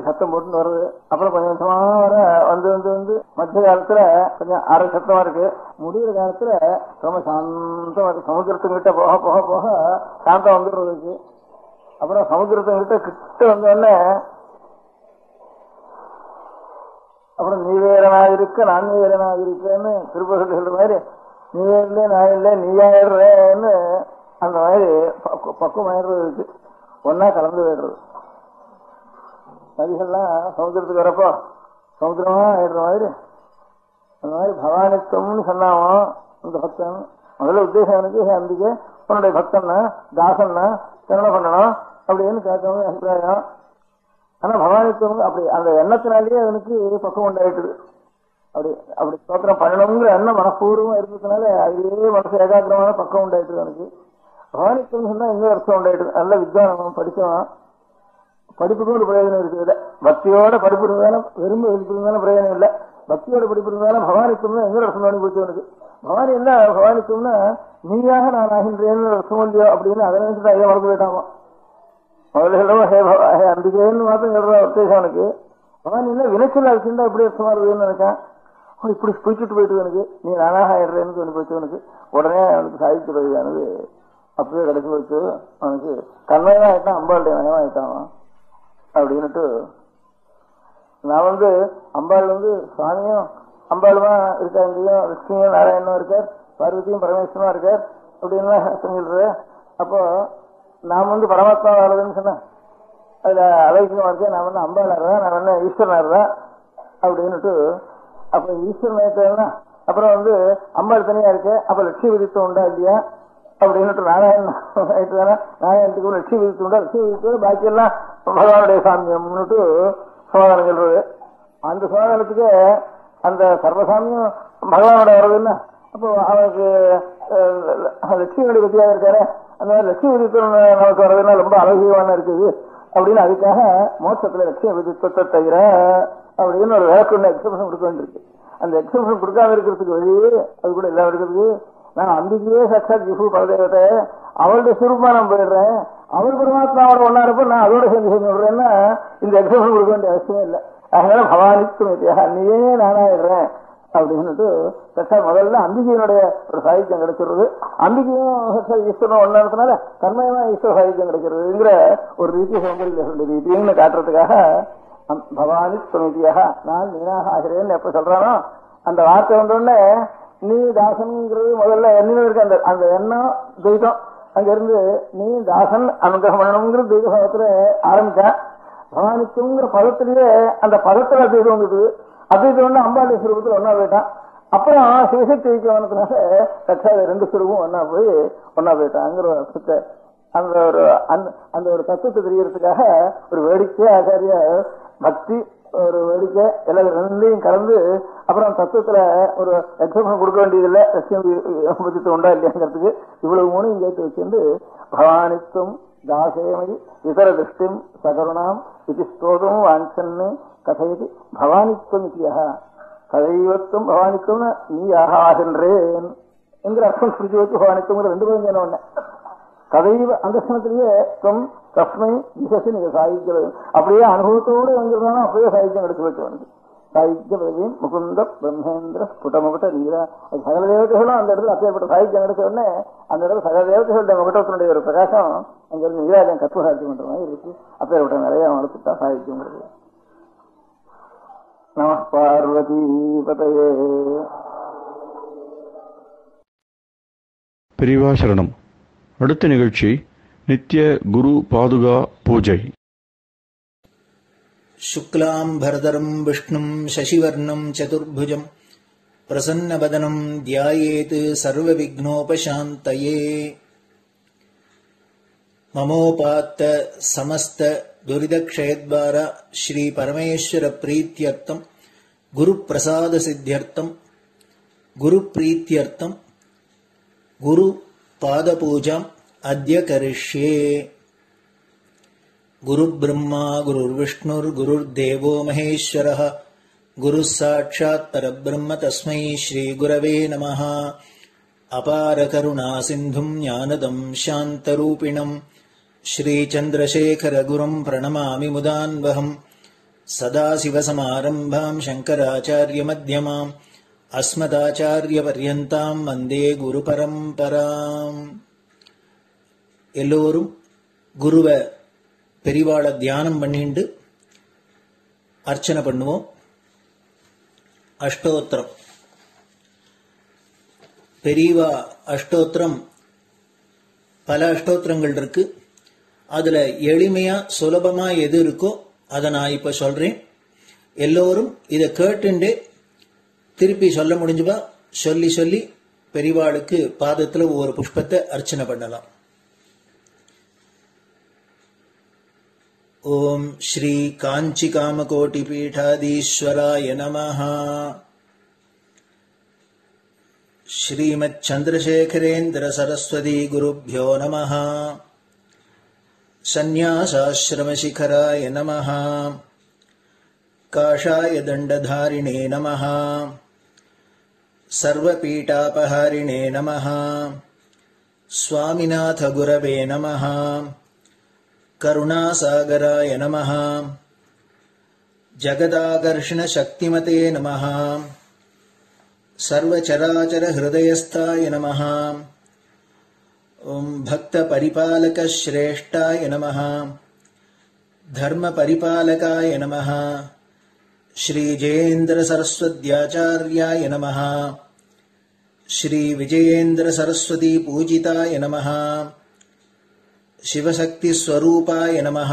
Speaker 5: சத்தம் போட்டுன்னு வருது. அப்புறம் கொஞ்சம் கொஞ்சமா வர வந்து மத்திய காலத்துல கொஞ்சம் அரை சத்தமா இருக்கு. முடிகிற காலத்துல ரொம்ப சாந்தமா இருக்கு. சமுத்திரத்துக்கிட்ட போக போக போக சாந்தம் வந்துடுறதுக்கு. அப்புறம் சமுத்திரத்துக்கிட்ட கிட்ட வந்தோடனே அப்புறம் நீ வேறனாக இருக்க நான் வேறனாக இருக்கேன்னு திருப்பதி சொல்ற மாதிரி நீ வேறல நான் இல்லை நீயாயிடுறேன்னு அந்த மாதிரி பக்குவம் ஆயிடுறது இருக்கு. ஒன்னா கலந்து போயிடுறது. நதிகள்லாம் சமுத்திரத்துக்கு வரப்போ சமுத்திரமா ஆயிடுற மாதிரி அந்த மாதிரி பவானித்துவம்னு சொன்னாமோ அந்த பக்தன் முதல்ல உத்தேசம் எனக்கு அம்பிகை உன்னுடைய பக்தன்னா தாசன்னா என்ன பண்ணணும் அப்படின்னு கேட்காம அபிப்பிராயம். ஆனா பவானித்துவம் அப்படி அந்த எண்ணத்தினாலேயே அவனுக்கு பக்குவம் உண்டாயிட்டுது. அப்படி ஸ்தோத்திரம் பண்ணணுங்கிற எண்ணம் மனப்பூர்வமா இருக்கிறதுனால அதுவே மனசு ஏகாகிரமான பக்கம் உண்டாயிட்டுது அவனுக்கு. பவானித்துவம் சொன்னா எங்க அர்த்தம் உண்டாயிட்டுது. நல்ல வித்வானம் படிச்சவன் படிப்புக்கும் ஒரு பிரயோஜனம் இருக்குது. பக்தியோட படிப்பு இருந்தாலும் வெறும் படிப்பு இருந்தாலும் பிரயோஜனம் இல்லை. பக்தியோட படிப்பு இருந்தாலும் பவானித்துவம் எங்க அர்த்தம் பண்ணி போச்சவனுக்கு. பவானி என்ன பவானித்துவம்னா நீயாக நான் ஆகின்றேன்னு அர்த்தம் இல்லையோ அப்படின்னு அதை நினைச்சுட்டு ஐயா வளர்ந்து போயிட்டாமா. முதல்ல சொல்றவோ ஹே அம்பிகைன்னு மாத்திரம் சொல்ற உத்தேசம் அவனுக்கு. பவானின்னா வினைச்சொல்லா வச்சிருந்தா எப்படி அர்த்தமா இருக்குதுன்னு நினைச்சான். இப்படி பிடிச்சிட்டு போயிட்டு எனக்கு நீ நானாக ஆயிடுறேன்னு சொல்லி போச்சவனுக்கு உடனே அவனுக்கு சாதிக்க பகுதியானது அப்படியே கிடைச்சி போச்சு. அவனுக்கு கண்மையா ஆயிட்டான், அம்பாளுடைய நயமா ஆயிட்டான் அப்படின்னுட்டு. நான் அம்பாள் சுவாமியும் அம்பாளுமா இருக்கா. இங்கேயும் லட்சுமியும் நாராயணனும் இருக்கார், பார்வதியும் பரமேஸ்வரமா இருக்கார் அப்படின்லாம் சொல்லிடுறது. அப்போ நான் பரமாத்மா வாழ்றதுன்னு சொன்னேன். அதுல அலைக்கியமா இருக்கேன். நான் அம்பாளாருதான், நான் ஈஸ்வரனாருதான் அப்படின்னுட்டு. அப்ப ஈஸ்வரன் அப்புறம் அம்பாள் தனியா இருக்கு. அப்ப லட்சுமி விதித்தம் உண்டா இல்லையா அப்படின்னுட்டு நாராயணத்துக்கு லட்சிய விதித்துண்டா, லட்சிய விதித்தோட பாக்கியெல்லாம் பகவானுடைய சாமியம்னுட்டு சமாதானம் சொல்றது. அந்த சமாதானத்துக்கு அந்த சர்வசாமியம் பகவானோட வர்றதுன்னா அப்போ அவனுக்கு லட்சியங்களை பத்தியாக இருக்காரு. அந்த மாதிரி லட்சிய விதித்தம் நமக்கு வர்றதுன்னா ரொம்ப அழகியமான இருக்குது அப்படின்னு அதுக்காக மோட்சத்துல லட்சிய விதித்தத்தை தவிர அப்படின்னு ஒரு விளக்கு எக்ஸப்ஷன் கொடுக்க வேண்டியிருக்கு. அந்த எக்ஸப்ஷன் கொடுக்காம இருக்கிறதுக்கு வழி அது கூட எல்லாம் இருக்கிறது. நான் அம்பிகையே சாட்சாத் ஜிஃபு பரதேவத்தை அவருடைய சுரூபமா நான் போயிடுறேன், அவர் பரமாத்மாவோட ஒன்னா இருப்ப நான் அதோட சேர்ந்து சேர்ந்து விடுறேன்னா இந்த எக்ஸப்ஷன் கொடுக்க வேண்டிய அவசியம் இல்லை. அதனால பவானிக்கு நீயே நானாயிடுறேன் அப்படின்னுட்டு சாட்சாத் முதல்ல அம்பிகையினுடைய ஒரு சாகித்யம் கிடைச்சிருது. அம்பிகையும் சாட்சாத் ஈஸ்வரனும் ஒன்னானதுனால கர்மயமா ஈஸ்வர சாகித்யம் கிடைக்கிறதுங்கிற ஒரு ரீதி சௌந்தரிய ரீதின்னு காட்டுறதுக்காக பவானி சுமிதியாக நான் நீனாக ஆகிறேன்னு எப்ப சொல்றானோ அந்த வார்த்தை வந்தோடனே நீ தாசன்ங்கிறது முதல்ல எண்ணம் இருக்கு. அந்த எண்ணம் துவைதம் அங்க இருந்து நீ தாசன் அனுகிரகம் பண்ணணுங்கிற துவைத பாவத்துல ஆரம்பிச்சான். பவானிக்குங்கிற பதத்திலேயே அந்த பதத்துல அத்வைதம் வந்துட்டு அத்வைதம் வந்து அம்பாளுடைய சுரூபத்தில் ஒன்னா போயிட்டான். அப்புறம் சிவசக்தி வைக்கவனத்தினால கட்சா ரெண்டு சுரூபம் ஒன்னா போயிட்டாங்கிற அர்த்தத்தை அந்த ஒரு தத்துவத்தை தெரியறதுக்காக ஒரு வேடிக்கை ஆச்சாரிய பக்தி ஒரு வேடிக்கை எல்லாம் ரெண்டையும் கலந்து அப்புறம் தத்துவத்துல ஒரு எக்ஸப்ஷன் கொடுக்க வேண்டியதில்லை. லட்சியம் உண்டா இல்லையாங்கிறதுக்கு இவ்வளவு மூணையும் சேர்த்து வச்சிருந்து பவானித்துவம் தாசேமதி இதர திருஷ்டிம் சகருணாம் இது ஸ்தோதம் வாஞ்சன்னு கதையது பவானித்துவம் இத்தியா கதைவத்துவம் பவானித்துவம் நீ ஆகின்றேன் என்கிற அர்த்தம் சுருச்சி வச்சு பவானித்துவங்கிற ரெண்டு பேரும் என்ன ஒண்ணு கதைவ அந்த ஸ்தலத்திலேயே துவம் தஸ்மை திசசி நீங்க சாகித்யம் அப்படியே அனுபவத்தோடு வந்திருந்தாலும் அப்படியே சாகித்யம் எடுத்து வச்சவனுக்கு சாகித்ய பிரதீம் முகுந்த பிரம்மேந்திர ஸ்புடமுகட்ட நீரா சகல தேவதைகளும் அந்த இடத்துல அப்பேற்பட்ட சாகித்யம் எடுத்த உடனே அந்த இடத்துல சகல தேவதைகளுடைய முகட்டத்தினுடைய ஒரு பிரகாசம் அங்க இருந்து நீராஜன் கற்ப சாகித்யம் பண்ற மாதிரி இருக்கு. அப்பேற்பட்ட நிறைய வளர்த்துட்டா சாகித்யம். நம பார்வதி பதையே.
Speaker 4: பெரியவா சரணம். அடுத்த நிகழ்ச்சி நித்திய குரு பாதுகா பூஜை.
Speaker 2: சுக்லாம் பரதரம் விஷ்ணும் சசிவர்ணம் சதுர்புஜம் பிரசன்னவதனம் தியாயேத் சர்வ விக்னோபசாந்தயே. மமோபாத்த சமஸ்த துரிதக்ஷயத்வார ஸ்ரீ பரமேஸ்வர பிரீத்யர்த்தம் குரு பிரசாத சித்தியர்த்தம் குரு பிரீத்யர்த்தம் குரு பாதபூஜாம் அத்ய கரிஷ்யே. குரு பிரம்மா குருர் விஷ்ணுர் குருர் தேவோ மகேஸ்வரः குரு சாட்சாத் பரபிரம்ம தஸ்மை ஸ்ரீ குரவே நமः. அபார கருணா சிந்தும் ஞானதம் சாந்தரூபிணம் ஸ்ரீ சந்திரசேகர குரும் பிரணமாமி முதான்வகம். சதாசிவசமாரம்பாம் சங்கராச்சார்ய மத்யமாம் அஸ்மதாச்சாரிய பர்யந்தாம் வந்தே குரு பரம்பராம். எல்லோரும் குருவை பெரிவாள தியானம் பண்ணிண்டு அர்ச்சனை பண்ணுவோம். அஷ்டோத்திரம் பெரியவா அஷ்டோத்திரம் பல அஷ்டோத்திரங்கள் இருக்கு. அதுல எளிமையா சுலபமா எது இருக்கோ அதை நான் இப்ப சொல்றேன். எல்லோரும் இதை கேட்டுண்டே திருப்பி சொல்ல முடிஞ்சுபா சொல்லி சொல்லி பெரிவாளுக்கு பாதத்துல ஒவ்வொரு புஷ்பத்தை அர்ச்சனை பண்ணலாம். ஓம் ஸ்ரீ காஞ்சி காமகோட்டி பீடாதீஸ்வராய நமஹ. ஸ்ரீமத் சந்திரசேகரேந்திர சரஸ்வதி குருभ्यो நமஹ. சந்நியாசாஸ்ரமசிகராய நமஹ. காஷாய தண்டதாரிணே நமஹ. சர்வபீடாபஹாரிணே நமஹ. சுவாமிநாத குரவே நமஹ. கருணாசாகராய நமஹ. ஜகதாகர்ஷண சக்திமதே நமஹ. சர்வச்சராச்சர ஹிருதயஸ்தாய நமஹ. ஓம் பக்த பரிபாலக ஸ்ரேஷ்டாய நமஹ. தர்ம பரிபாலகாய நமஹ. ஸ்ரீ ஜெயேந்திர சரஸ்வத்யாச்சார்யாய நமஹ. ஸ்ரீ விஜயேந்திர சரஸ்வதி பூஜிதாய நமஹ. சிவசக்தி ஸ்வரூபாய நமஹ.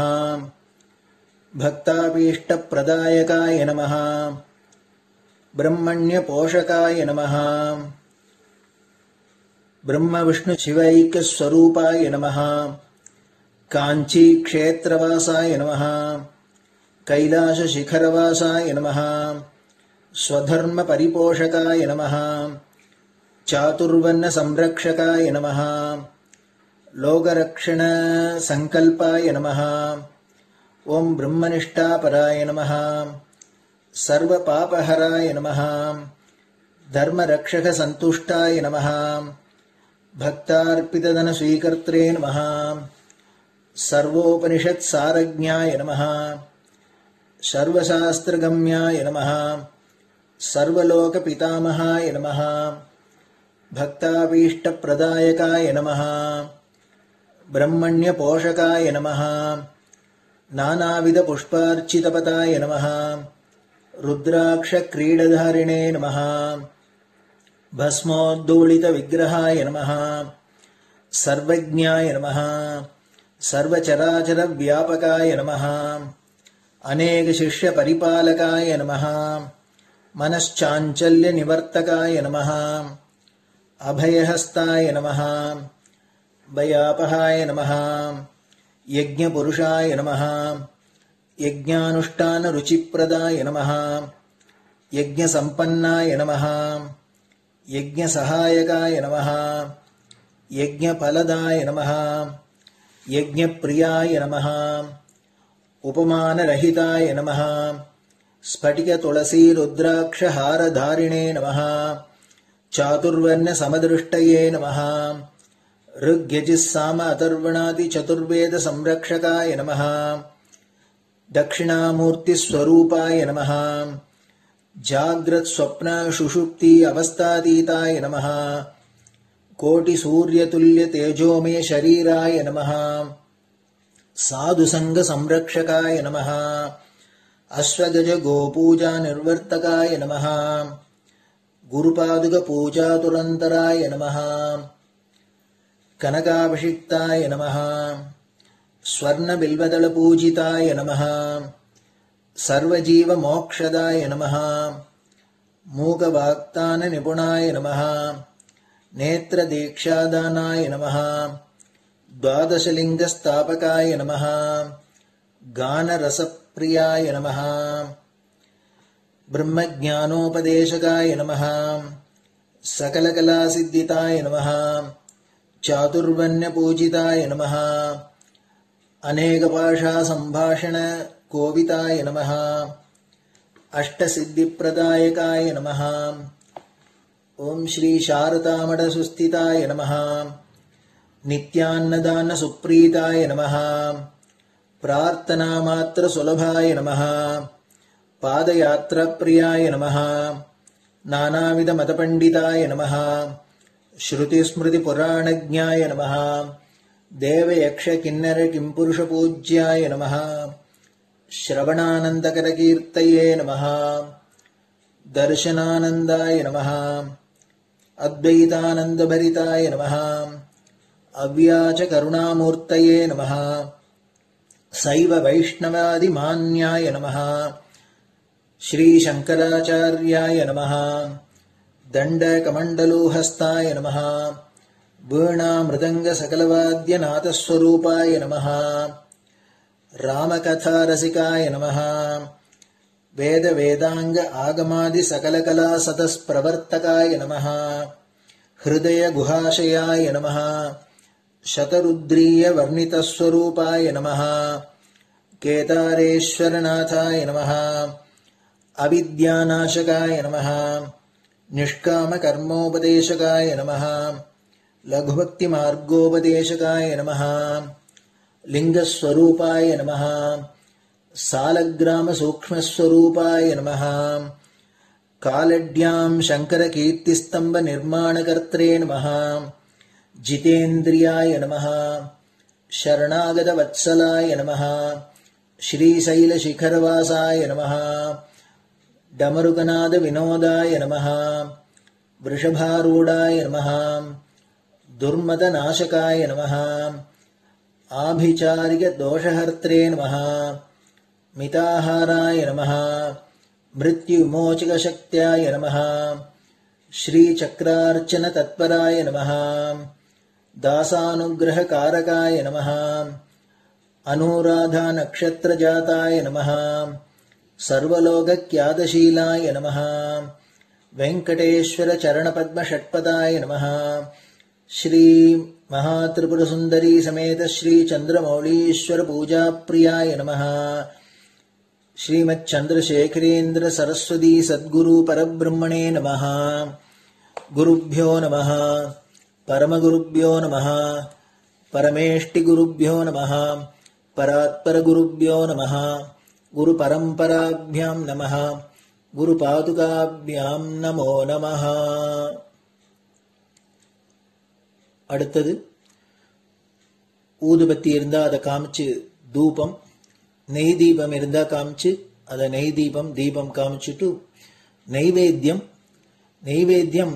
Speaker 2: பக்தாபீஷ்ட பிரதாயகாய நமஹ. பிரம்மண்ய போஷகாய நமஹ. ब्रह्म विष्णु शिवैक स्वरूपाय नमः। कांची क्षेत्रवासाय नमः। कैलाश शिखरवासाय नमः। स्वधर्म परिपोषकाय नमः। चातुर्वर्ण संरक्षकाय नमः। लोकरक्षण संकल्पाय नमः। ओम ब्रह्मनिष्ठापराय नमः। सर्वपापहराय नमः। धर्मरक्षक संतुष्टाय नमः। भक्तार्पितधन स्वीकर्त्रे नमः। सर्वोपनिषत् सारज्ञाय नमः। सर्वशास्त्रगम्याय नमः। सर्वलोकपितामहाय नमः। भक्ताभीष्टप्रदायकाय नमः। ब्रह्मण्यपोषकाय नमः। नानाविधपुष्पार्चितपताय नमः। रुद्राक्षक्रीडधारिणे नमः। भस्मोद्धूलितविग्रहाय नमः। सर्वज्ञाय नमः। सर्वचराचरव्यापकाय नमः। अनेकशिष्यपरिपालकाय नमः। मनश्चाञ्चल्यनिवर्तकाय नमः। अभयहस्ताय नमः। भयापहाय नमः। यज्ञपुरुषाय नमः। यज्ञानुष्ठानरुचिप्रदाय नमः। यज्ञसम्पन्नाय नमः। यज्ञसहायकाय नमः। यज्ञफलदाय नमः। यज्ञप्रियाय नमः। उपमानरहिताय नमः। स्फटिकतुलसीरुद्राक्षहारधारिणे नमः। चातुर्वर्ण्यसमदृष्टये नमः। ऋग्यजुस्साम अथर्वणादि चतुर्वेद संरक्षकाय नमः। दक्षिणामूर्तिस्वरूपाय नमः। जाग्रत् स्वप्न सुषुप्ति अवस्थातीताय नमः। कोटिसूर्यतुल्य तेजोमय शरीराय नमः। साधुसंग संरक्षकाय नमः। अश्वगज गोपूजा निर्वर्तकाय नमः। गुरुपादुक पूजातुरन्तराय नमः। कनकाभिषिक्ताय नमः। स्वर्णबिल्वदलपूजिताय नमः। सर्वजीवमोक्षदाय नमः। मूकवाक्ताननिपुणाय नमः। नेत्रदीक्षादानाय नमः। द्वादशलिङ्गस्थापकाय नमः। गानरसप्रियाय नमः। ब्रह्मज्ञानोपदेशकाय नमः। सकलकलासिद्धिताय नमः। चातुर्वण्यपूजिताय नमः। अनेकभाषासम्भाषण कोविताय नमः। अष्टसिद्धिप्रदायकाय नमः। ओम श्री शारदामठसुस्थिताय नमः। नित्यान्नदान सुप्रीताय नमः। प्रार्थनामात्रसुलभाय नमः। पादयात्राप्रियाय नमः। नानाविधमतपण्डिताय नमः। श्रुतिस्मृतिपुराणज्ञाय नमः। देवयक्षकिन्नरकिंपुरुषपूज्याय नमः। श्रवणानन्दकरकीर्तये नमः। दर्शनानन्दाय नमः। अद्वैतानन्दभरिताय नमः। अव्याचकरुणामूर्तये नमः। शैव वैष्णवादिमान्याय नमः। श्रीशङ्कराचार्याय नमः। दण्डकमण्डलोहस्ताय नमः। वीणामृदङ्गसकलवाद्यनाथस्वरूपाय नमः। रामकथारसिकाय नमः। वेदवेदाङ्ग आगमादिसकलकलासतस्प्रवर्तकाय नमः। हृदयगुहाशयाय नमः। शतरुद्रीयवर्णितस्वरूपाय नमः। केदारेश्वरनाथाय नमः। अविद्यानाशकाय नमः। निष्कामकर्मोपदेशकाय नमः। लघुभक्तिमार्गोपदेशकाय नमः। लिङ्गस्वरूपाय नमः। सालग्रामसूक्ष्मस्वरूपाय नमः। कालड्यां शङ्करकीर्तिस्तम्भनिर्माणकर्त्रे नमः। जितेन्द्रियाय नमः। शरणागतवत्सलाय नमः। श्रीशैलशिखरवासाय नमः। डमरुकनादविनोदाय नमः। वृषभारूढाय नमः। दुर्मदनाशकाय नमः। आभिचारिकदोषहर्त्रे नमः। मिताहाराय नमः। मृत्युविमोचकशक्त्याय नमः। श्रीचक्रार्चनतत्पराय नमः दासानुग्रहकारकाय नमः अनुराधानक्षत्रजाताय नमः सर्वलोकख्यातशीलाय नमः वेङ्कटेश्वरचरणपद्मषट्पदाय नमः श्री महात्रिपुरसुन्दरी समेत श्री चन्द्रमौलीश्वर पूजाप्रियाय नमः श्रीमच्चन्द्रशेखरेन्द्र सरस्वती सद्गुरु परब्रह्मणे नमः गुरुभ्यो नमः परमगुरुभ्यो नमः परमेष्टिगुरुभ्यो नमः परात्परगुरुभ्यो नमः गुरुपरम्पराभ्यां नमः गुरुपादुकाभ्यां नमो नमः. அடுத்தது ஊதுபத்தி இருந்தா அதை காமிச்சு தூபம், நெய் தீபம் இருந்தா காமிச்சு அதை நெய் தீபம் தீபம் காமிச்சுட்டு நைவேத்தியம்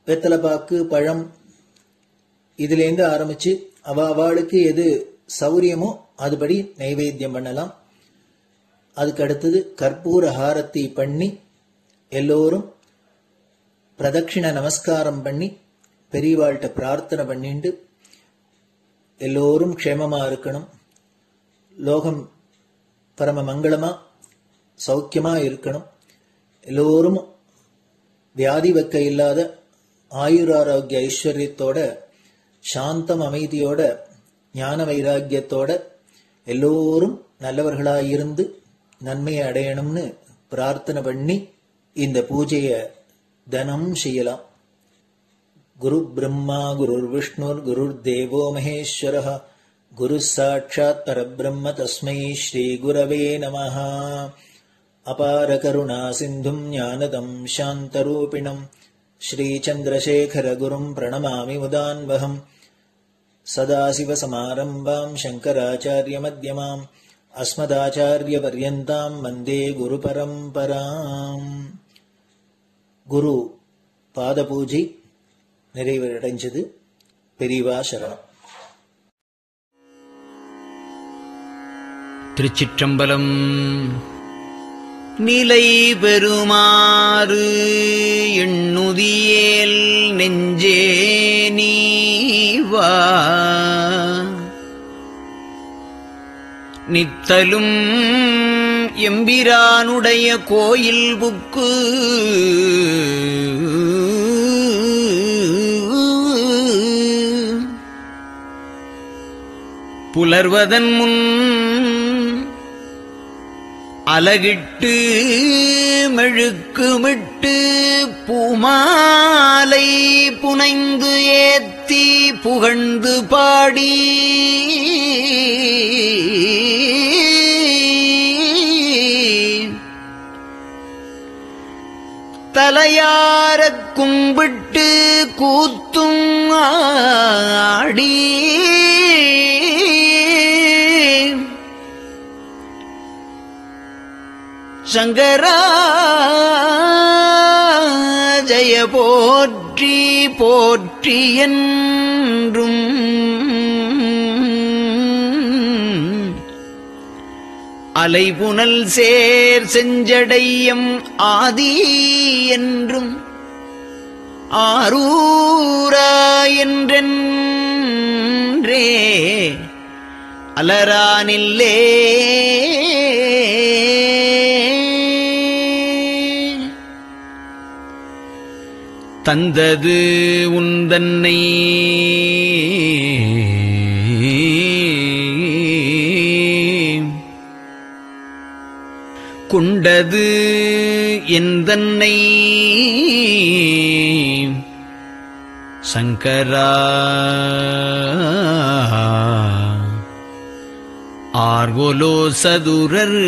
Speaker 2: வெத்தலைப்பாக்கு பழம் இதுலேருந்து ஆரம்பிச்சு அவளுக்கு எது சௌரியமோ அதுபடி நைவேத்தியம் பண்ணலாம். அதுக்கு அடுத்தது கற்பூர ஹாரத்தி பண்ணி எல்லோரும் பிரதட்சிண நமஸ்காரம் பண்ணி பெரியவாள்கிட்ட பிரார்த்தனை பண்ணிண்டு எல்லோரும் க்ஷேமமா இருக்கணும், லோகம் பரம மங்களமா சௌக்கியமா இருக்கணும், எல்லோரும் வியாதி வெக்க இல்லாத ஆயுராரோக்கிய ஐஸ்வர்யத்தோட சாந்தம் அமைதியோட ஞான வைராக்கியத்தோட எல்லோரும் நல்லவர்களாயிருந்து நன்மையை அடையணும்னு பிரார்த்தனை பண்ணி இந்த பூஜையை தினம் செய்யலாம். குரு பிரம்மா குருர் விஷ்ணுர் குருர் தேவோ மகேஸ்வரः குரு சாட்சாத் பரபிரம்ம தஸ்மை ஸ்ரீ குரவே நமः. அபார கருணா சிந்தும் ஞானதம் சாந்தரூபிணம் ஸ்ரீ சந்திரசேகர குரும் பிரணமாமி முதான்வகம். சதாசிவசமாரம்பாம் சங்கராச்சார்ய மத்யமாம் அஸ்மதாச்சார்ய பர்யந்தாம் வந்தே குரு பரம்பராம். குரு பாத பூஜை நிறைவடைஞ்சது. பெரியவா சரணம்.
Speaker 6: திருச்சிற்றம்பலம். நிலை பெறுமாறு எண்ணுதியேல் நெஞ்சே நீவா நித்தலும் எம்பிரானுடைய கோயில் புக்கு புலர்வதன் முன் அலகிட்டு மெழுக்குமிட்டு பூமாலை புனைந்து ஏத்தி புகழ்ந்து பாடி தலையாரக் கும்பிட்டு கூத்தும் ஆடி சங்கரா ஜய போற்றி போற்றி என்றும் அலைபுனல் சேர் செஞ்சடையம் ஆதி என்றும் ஆரூரா என்றென்றே அலரானில்லே தந்தது உந்தன்னை கொண்டது எந்தன்னை சங்கரா ஆர்கோலோ சதுரர்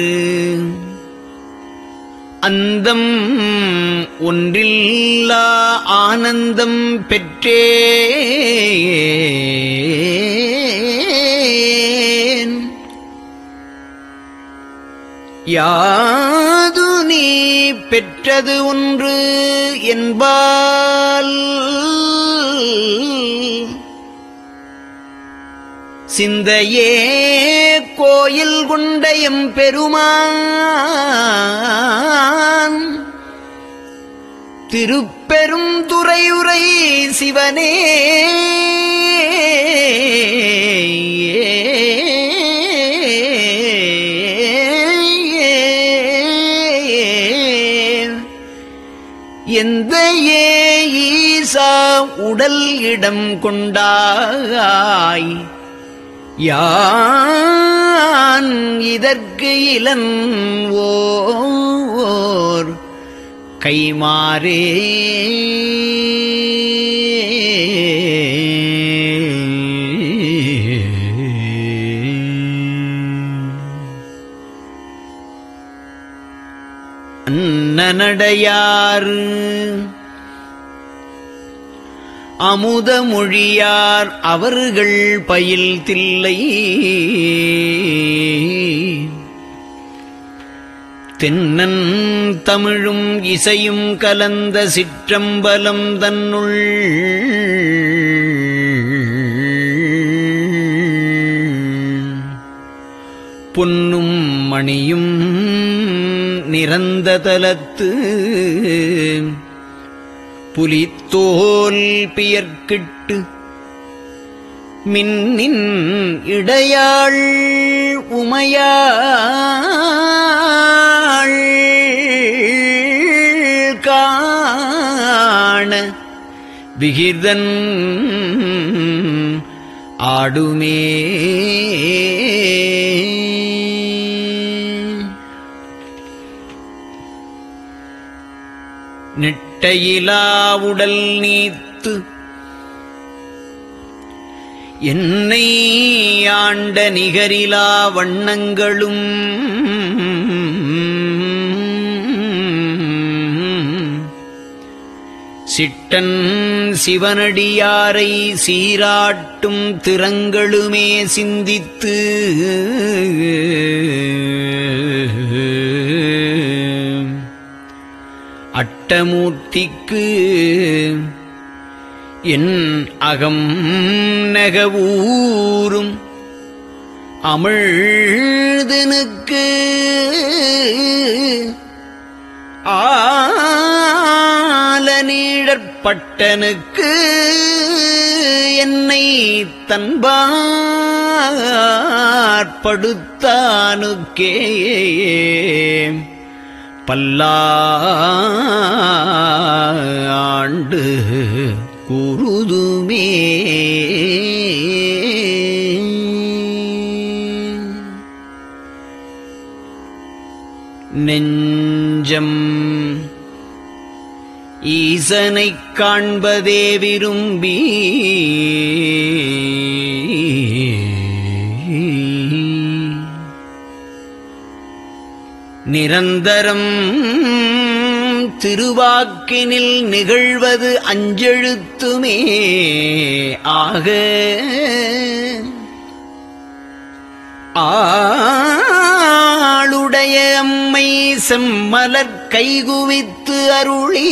Speaker 6: அந்தம் ஒன்றில்லா ஆனந்தம் பெற்றேன் யாது நீ பெற்றது ஒன்று என்பால் சிந்தையே கோயில் கொண்டயம் பெருமான் திருப்பெரும் துறையுரை சிவனே எந்த ஈசா உடல் இடம் கொண்டாய் யான் இதற்கு இளன்வோர் கைமாறே அன்னநடையார் அமுதமொழியார் அவர்கள் பயில் தில்லை தென்னன் தமிழும் இசையும் கலந்த சிற்றம்பலம் தன்னுள் பொன்னும் மணியும் நிறந்த தலத்து புலித்தோல் பியர்க்கிட்டு மின்னின் இடையாள் உமையாள் காண விகிர்தன் ஆடுமே நெட்டையிலாவுடல் நீத்து என்னை ஆண்ட நிகரிலா வண்ணங்களும் சிட்டன் சிவனடியாரை சீராட்டும் திறங்களுமே சிந்தித்து அட்டமூர்த்திக்கு என் அகம் நெகவூரும் அமிழ்தனுக்கு ஆலநீழற்பட்டனுக்கு என்னை தன்பாற்படுத்தானுக்கே பல்லாண்டு குருதுமே நெஞ்சம் ஈசனைக் காண்பதே விரும்பி நிரந்தரம் திருவாக்கினில் நிகழ்வது அஞ்செழுத்துமே ஆக ஆளுடைய அம்மை செம்மலர் கைகுவித்து அருளி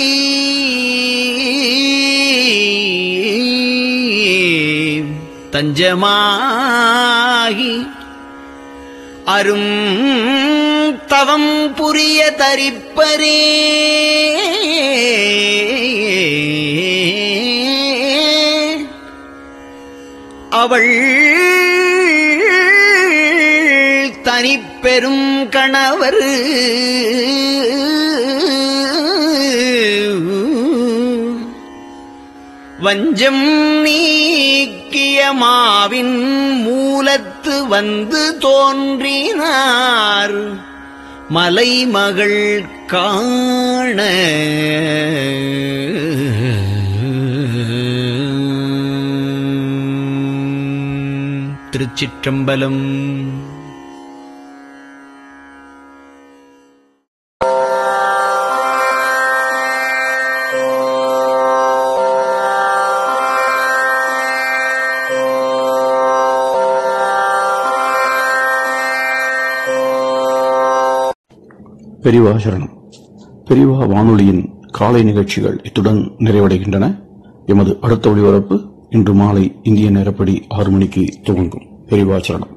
Speaker 6: தஞ்சமாகி அரும் தவம் புரிய தரிப்பரே அவள் தனிப்பெரும் கணவர் வஞ்சம் நீக்கிய மாவின் மூலத்து வந்து தோன்றினார் மலைமகள் காண திருச்சிற்றம்பலம்.
Speaker 4: பெரியவா சரணம். பெரியவா வானொலியின் காலை நிகழ்ச்சிகள் இத்துடன் நிறைவடைகின்றன. எமது அடுத்த ஒளிபரப்பு இன்று மாலை இந்திய நேரப்படி 6 மணிக்கு துவங்கும். பெரியவா சரணம்.